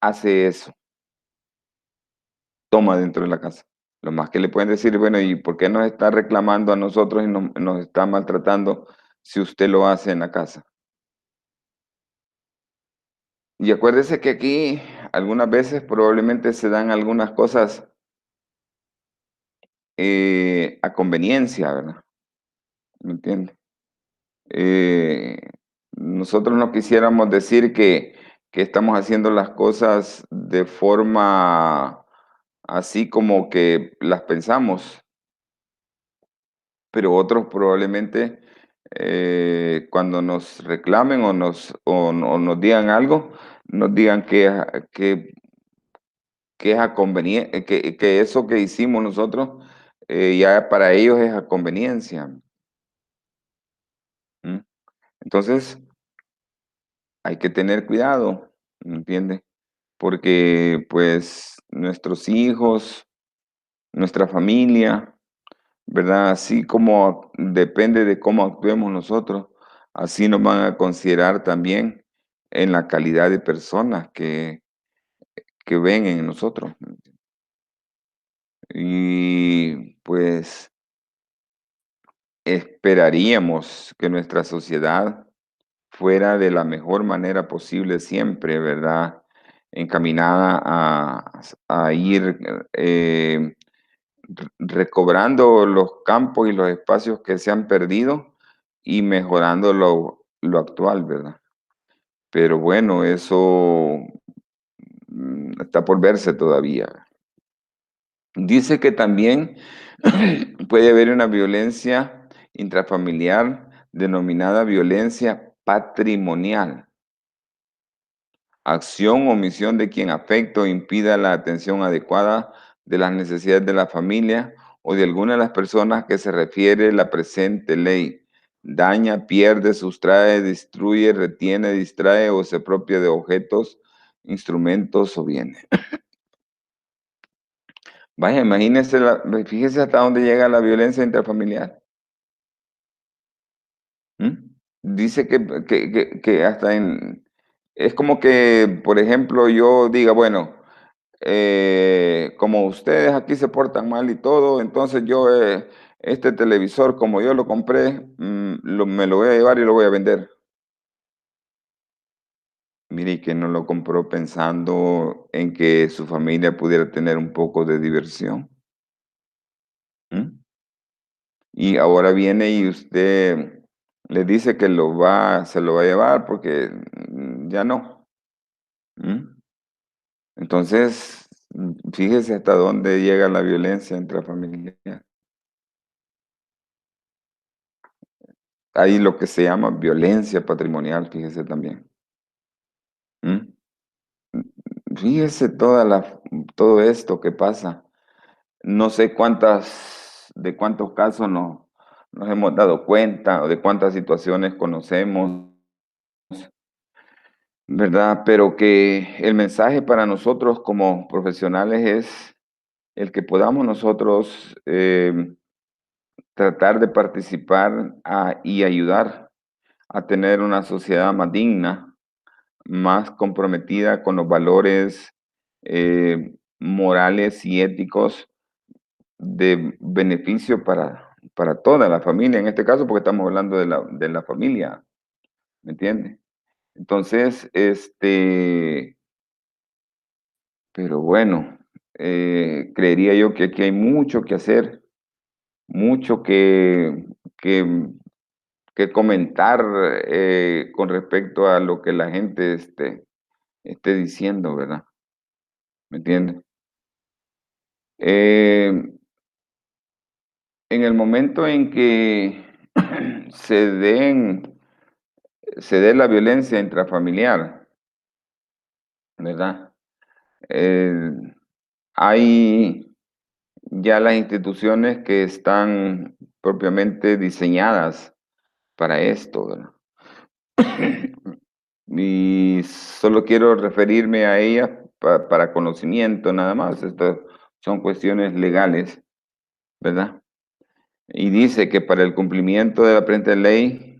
Hace eso, toma dentro de la casa. Lo más que le pueden decir, bueno, ¿y por qué nos está reclamando a nosotros y nos está maltratando si usted lo hace en la casa? Y acuérdese que aquí algunas veces probablemente se dan algunas cosas a conveniencia, ¿verdad? ¿Me entiende? Eh, Nosotros no quisiéramos decir que estamos haciendo las cosas de forma así como que las pensamos, pero otros probablemente cuando nos reclamen o nos digan algo, nos digan que es a que eso que hicimos nosotros ya para ellos es a conveniencia. ¿Mm? Entonces, hay que tener cuidado, ¿me entiende? Porque pues nuestros hijos, nuestra familia, ¿verdad? Así como depende de cómo actuemos nosotros, así nos van a considerar también en la calidad de personas que ven en nosotros. Y pues esperaríamos que nuestra sociedad fuera de la mejor manera posible siempre, ¿verdad? Encaminada a ir recobrando los campos y los espacios que se han perdido y mejorando lo actual, ¿verdad? Pero bueno, eso está por verse todavía. Dice que también puede haber una violencia intrafamiliar denominada violencia patrimonial. Acción o omisión de quien afecta o impida la atención adecuada de las necesidades de la familia o de alguna de las personas que se refiere la presente ley. Daña, pierde, sustrae, destruye, retiene, distrae o se apropia de objetos, instrumentos o bienes. Vaya, imagínese, fíjese hasta dónde llega la violencia intrafamiliar. ¿Mm? Dice que hasta en... Es como que, por ejemplo, yo diga, bueno, como ustedes aquí se portan mal y todo, entonces yo, este televisor, como yo lo compré, me lo voy a llevar y lo voy a vender. Mire, y que no lo compró pensando en que su familia pudiera tener un poco de diversión. ¿Mm? Y ahora viene y usted le dice que se lo va a llevar porque ya no. ¿Mm? Entonces, fíjese hasta dónde llega la violencia intrafamiliar. Hay lo que se llama violencia patrimonial, fíjese también. ¿Mm? Fíjese todo esto que pasa. No sé de cuántos casos nos hemos dado cuenta o de cuántas situaciones conocemos, ¿verdad? Pero que el mensaje para nosotros como profesionales es el que podamos nosotros tratar de participar y ayudar a tener una sociedad más digna, más comprometida con los valores morales y éticos de beneficio para toda la familia, en este caso porque estamos hablando de la familia, ¿me entiende? Entonces, pero bueno, creería yo que aquí hay mucho que hacer, mucho que, que comentar con respecto a lo que la gente esté diciendo, ¿verdad? ¿Me entiende? En el momento en que se se dé la violencia intrafamiliar, ¿verdad? Eh, hay ya las instituciones que están propiamente diseñadas para esto, ¿verdad? Y solo quiero referirme a ellas para conocimiento nada más. Estas son cuestiones legales, ¿verdad? Y dice que para el cumplimiento de la presente ley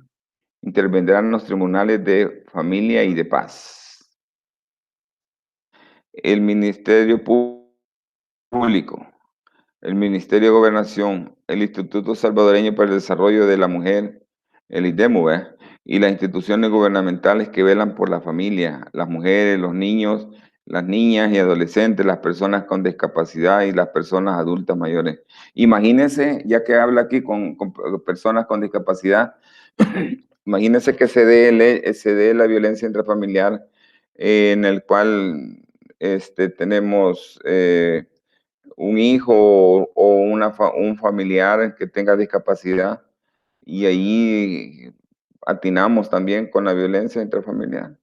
intervendrán los tribunales de familia y de paz, el Ministerio Público, el Ministerio de Gobernación, el Instituto Salvadoreño para el Desarrollo de la Mujer, el IDEMU, ¿verdad? Y las instituciones gubernamentales que velan por la familia, las mujeres, los niños, las niñas y adolescentes, las personas con discapacidad y las personas adultas mayores. Imagínense, ya que habla aquí con personas con discapacidad, imagínense que se dé la violencia intrafamiliar en el cual tenemos un hijo o un familiar que tenga discapacidad y ahí atinamos también con la violencia intrafamiliar.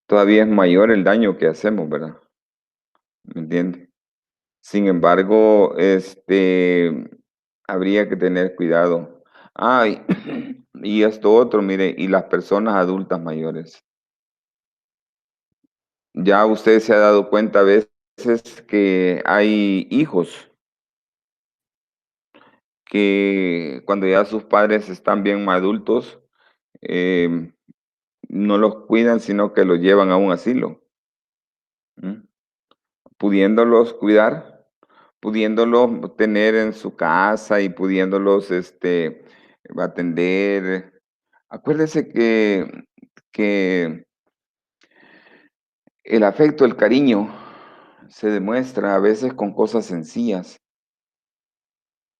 Todavía es mayor el daño que hacemos, ¿verdad? ¿Me entiende? Sin embargo, habría que tener cuidado. Ay, Y esto otro, mire, y las personas adultas mayores. Ya usted se ha dado cuenta a veces que hay hijos que cuando ya sus padres están bien adultos, eh, no los cuidan, sino que los llevan a un asilo, ¿m? Pudiéndolos cuidar, pudiéndolos tener en su casa y pudiéndolos atender. Acuérdese que el afecto, el cariño, se demuestra a veces con cosas sencillas,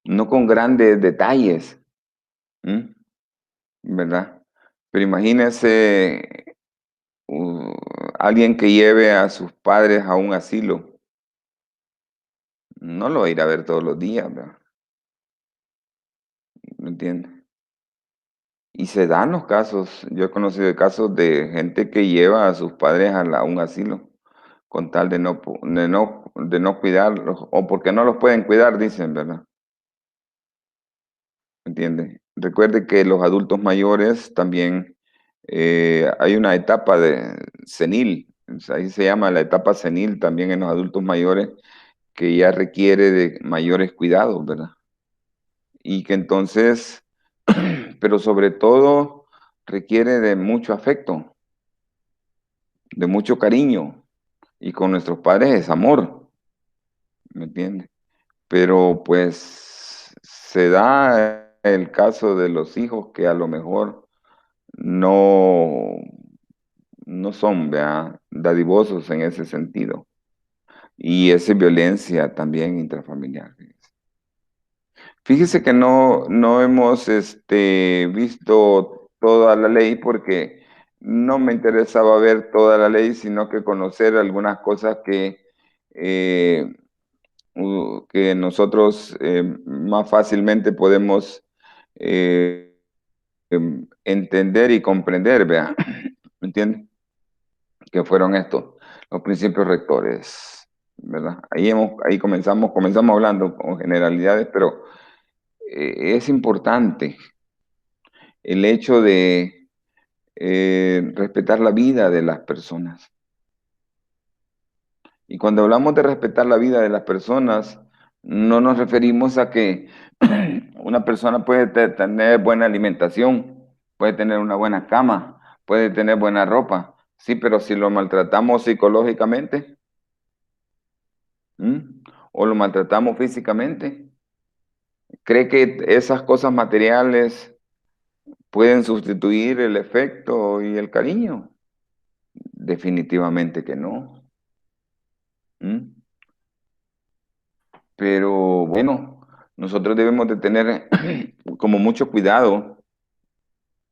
no con grandes detalles, ¿m? ¿Verdad? Pero imagínese uh, alguien que lleve a sus padres a un asilo, no lo va a ir a ver todos los días, ¿verdad? ¿Me entiende? Y se dan los casos, yo he conocido casos de gente que lleva a sus padres a un asilo con tal de no cuidarlos, o porque no los pueden cuidar, dicen, ¿verdad? ¿Me entiende? Recuerde que los adultos mayores también hay una etapa de senil, ahí se llama la etapa senil también en los adultos mayores, que ya requiere de mayores cuidados, ¿verdad? Y que entonces, pero sobre todo requiere de mucho afecto, de mucho cariño, y con nuestros padres es amor, ¿me entiende? Pero pues se da el caso de los hijos que a lo mejor no, no son, ¿verdad?, dadivosos en ese sentido. Y esa violencia también intrafamiliar. Fíjese que no hemos visto toda la ley porque no me interesaba ver toda la ley, sino que conocer algunas cosas eh, que nosotros más fácilmente podemos entender y comprender, ¿vea? ¿Me entiende? Que fueron estos, los principios rectores, ¿verdad? Ahí comenzamos hablando con generalidades, pero es importante el hecho de respetar la vida de las personas. Y cuando hablamos de respetar la vida de las personas, no nos referimos a que una persona puede tener buena alimentación, puede tener una buena cama, puede tener buena ropa, sí, pero si lo maltratamos psicológicamente, ¿m? O lo maltratamos físicamente, ¿cree que esas cosas materiales pueden sustituir el efecto y el cariño? Definitivamente que no. ¿M? Pero bueno, nosotros debemos de tener como mucho cuidado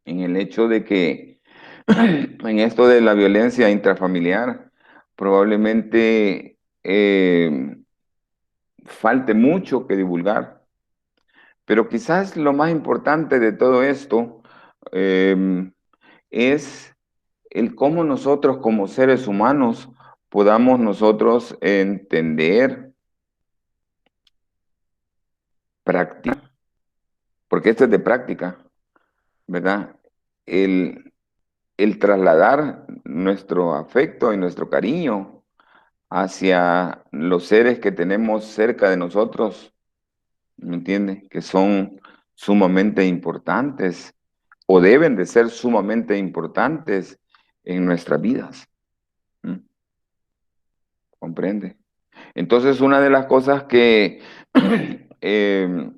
en el hecho de que en esto de la violencia intrafamiliar probablemente falte mucho que divulgar. Pero quizás lo más importante de todo esto es el cómo nosotros como seres humanos podamos nosotros entender, practicar, porque esto es de práctica, ¿verdad? El, el trasladar nuestro afecto y nuestro cariño hacia los seres que tenemos cerca de nosotros, ¿me entiende? Que son sumamente importantes o deben de ser sumamente importantes en nuestras vidas. ¿Mm? ¿Comprende? Entonces, una de las cosas que eh,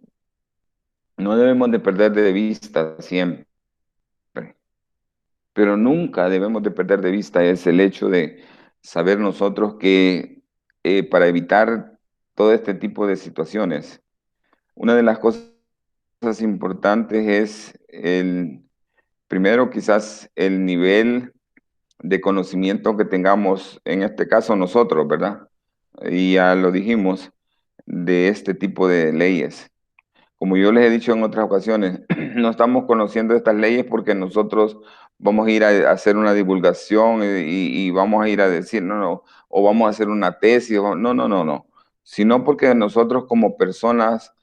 no debemos de perder de vista siempre, pero nunca debemos de perder de vista es el hecho de saber nosotros que para evitar todo este tipo de situaciones, una de las cosas importantes es primero quizás el nivel de conocimiento que tengamos, en este caso nosotros, ¿verdad? Y ya lo dijimos, de este tipo de leyes. Como yo les he dicho en otras ocasiones, no estamos conociendo estas leyes porque nosotros vamos a ir a hacer una divulgación y vamos a ir a decir, no, no, o vamos a hacer una tesis, no, no, no, no, sino porque nosotros como personas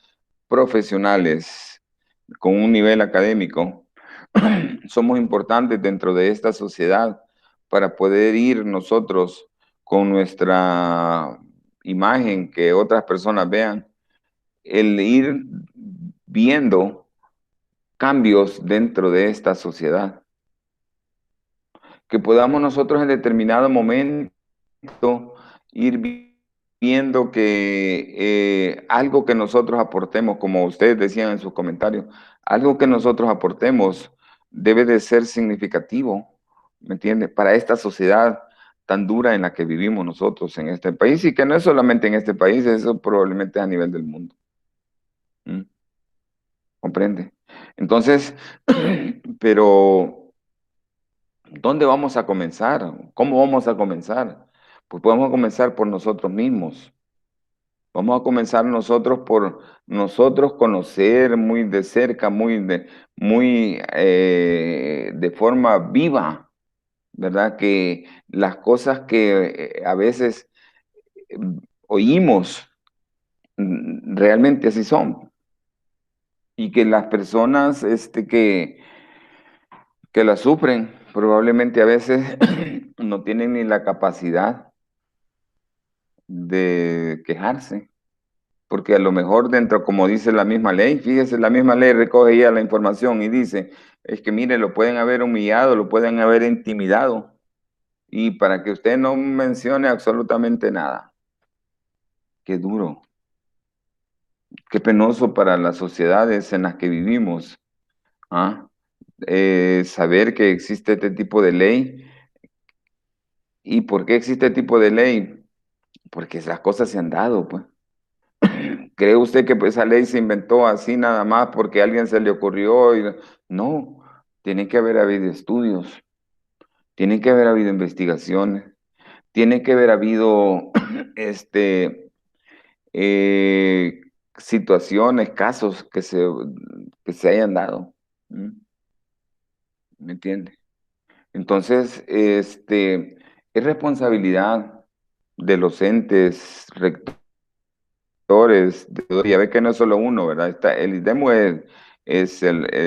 profesionales con un nivel académico, somos importantes dentro de esta sociedad para poder ir nosotros con nuestra imagen, que otras personas vean, el ir viendo cambios dentro de esta sociedad. Que podamos nosotros en determinado momento ir viendo que algo que nosotros aportemos, como ustedes decían en sus comentarios, algo que nosotros aportemos debe de ser significativo, ¿me entiende? Para esta sociedad tan dura en la que vivimos nosotros en este país, y que no es solamente en este país, eso probablemente es a nivel del mundo. ¿Mm? ¿Comprende? Entonces, pero ¿dónde vamos a comenzar? ¿Cómo vamos a comenzar? Pues podemos comenzar por nosotros mismos. Vamos a comenzar nosotros por nosotros conocer muy de cerca, de forma viva, ¿verdad? Que las cosas que a veces eh, oímos realmente así son. Y que las personas que las sufren probablemente a veces no tienen ni la capacidad de quejarse. Porque a lo mejor dentro, como dice la misma ley, fíjese, la misma ley recoge ya la información y dice, es que mire, lo pueden haber humillado, lo pueden haber intimidado, y para que usted no mencione absolutamente nada. Qué duro, qué penoso para las sociedades en las que vivimos, ¿ah? Saber que existe este tipo de ley. ¿Y por qué existe este tipo de ley? Porque las cosas se han dado, pues. ¿Cree usted que esa ley se inventó así nada más porque a alguien se le ocurrió? No, tiene que haber habido estudios, tiene que haber habido investigaciones, tiene que haber habido eh, situaciones, casos que se hayan dado. ¿Mm? ¿Me entiende? Entonces, es responsabilidad de los entes rectores. Ya ve que no es solo uno, ¿verdad? El IDEMU es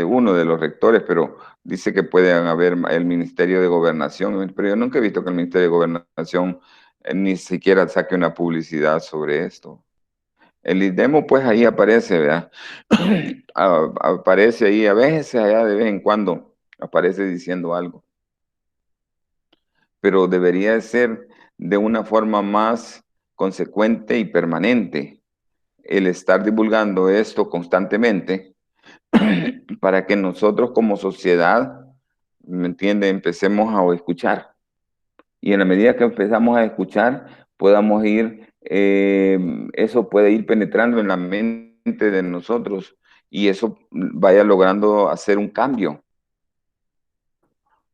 uno de los rectores, pero dice que pueden haber el Ministerio de Gobernación, pero yo nunca he visto que el Ministerio de Gobernación ni siquiera saque una publicidad sobre esto. El IDEMU, pues ahí aparece, ¿verdad? Aparece ahí, a veces, allá de vez en cuando, aparece diciendo algo, pero debería de ser de una forma más consecuente y permanente el estar divulgando esto constantemente para que nosotros como sociedad, ¿me entiende?, empecemos a escuchar. Y en la medida que empezamos a escuchar, podamos ir, eso puede ir penetrando en la mente de nosotros y eso vaya logrando hacer un cambio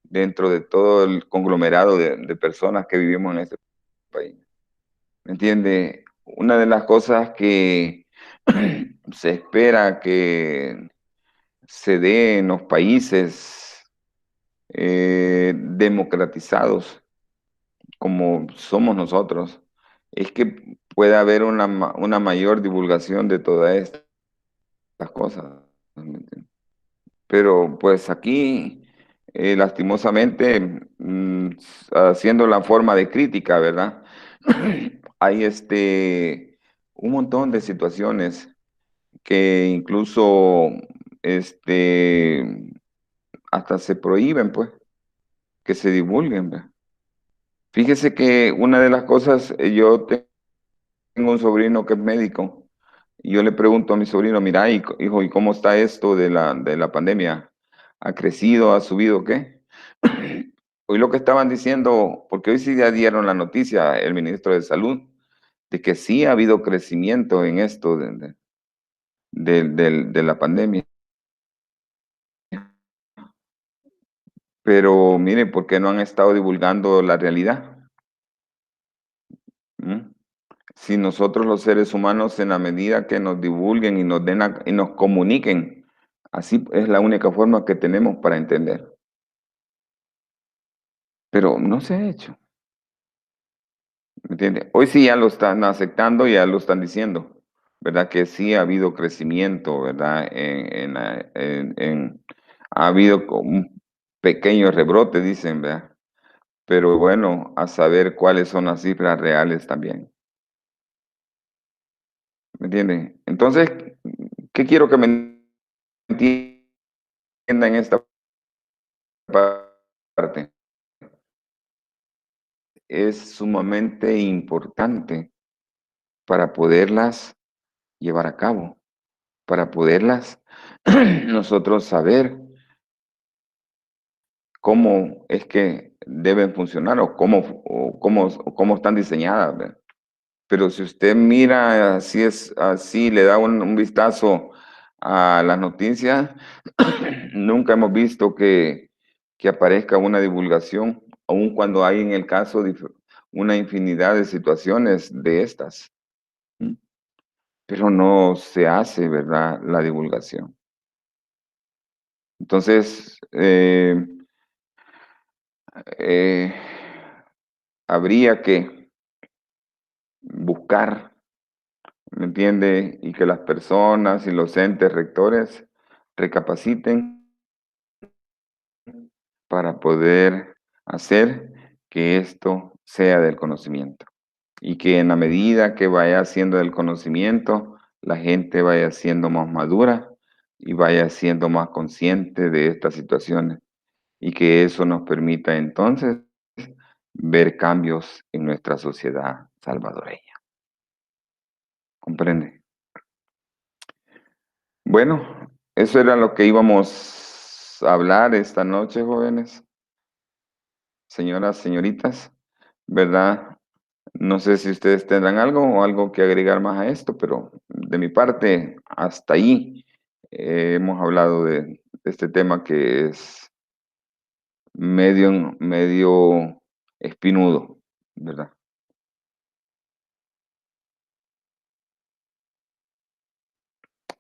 dentro de todo el conglomerado de personas que vivimos en este país. ¿Me entiende? Una de las cosas que se espera que se dé en los países democratizados como somos nosotros, es que pueda haber una mayor divulgación de todas estas cosas. ¿Me entiende? Pero pues aquí, lastimosamente, haciendo la forma de crítica, ¿verdad? Hay un montón de situaciones que incluso hasta se prohíben, pues, que se divulguen, ¿verdad? Fíjese que una de las cosas, yo tengo un sobrino que es médico, y yo le pregunto a mi sobrino, mira, hijo, ¿y cómo está esto de la pandemia? ¿Ha crecido, ha subido, qué? Hoy lo que estaban diciendo, porque hoy sí ya dieron la noticia el ministro de Salud, de que sí ha habido crecimiento en esto de la pandemia. Pero mire, ¿por qué no han estado divulgando la realidad? ¿Mm? Si nosotros los seres humanos, en la medida que nos divulguen y nos den y nos comuniquen, así es la única forma que tenemos para entender. Pero no se ha hecho, ¿me entiende? Hoy sí ya lo están aceptando, ya lo están diciendo, ¿verdad? Que sí ha habido crecimiento, ¿verdad? ha habido como un pequeño rebrote, dicen, ¿verdad? Pero bueno, a saber cuáles son las cifras reales también. ¿Me entienden? Entonces, ¿qué quiero que me entiendan en esta parte? Es sumamente importante para poderlas llevar a cabo, para poderlas nosotros saber cómo es que deben funcionar o cómo están diseñadas, ¿verdad? Pero si usted mira, así es, así le da un vistazo a las noticias, nunca hemos visto que aparezca una divulgación, aun cuando hay en el caso una infinidad de situaciones de estas. ¿Mm? Pero no se hace, ¿verdad?, la divulgación. Entonces, eh, habría que buscar, ¿me entiende? Y que las personas y los entes rectores recapaciten para poder hacer que esto sea del conocimiento. Y que en la medida que vaya siendo del conocimiento, la gente vaya siendo más madura y vaya siendo más consciente de estas situaciones. Y que eso nos permita entonces ver cambios en nuestra sociedad salvadoreña. ¿Comprende? Bueno, eso era lo que íbamos a hablar esta noche, jóvenes, señoras, señoritas, ¿verdad? No sé si ustedes tendrán algo o algo que agregar más a esto, pero de mi parte, hasta ahí hemos hablado de este tema que es medio espinudo, ¿verdad?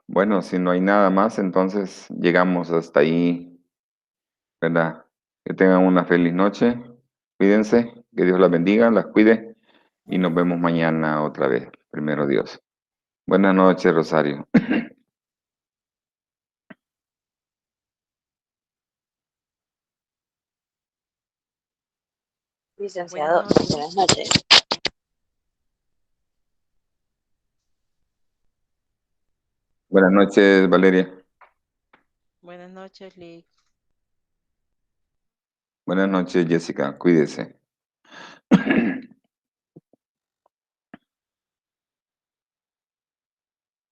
Bueno, si no hay nada más, entonces llegamos hasta ahí, ¿verdad? Que tengan una feliz noche, cuídense, que Dios las bendiga, las cuide y nos vemos mañana otra vez, primero Dios. Buenas noches, Rosario. Buenas Licenciado, buenas noches. noches. Buenas noches, Valeria. Buenas noches, Lick. Buenas noches, Jessica. Cuídese.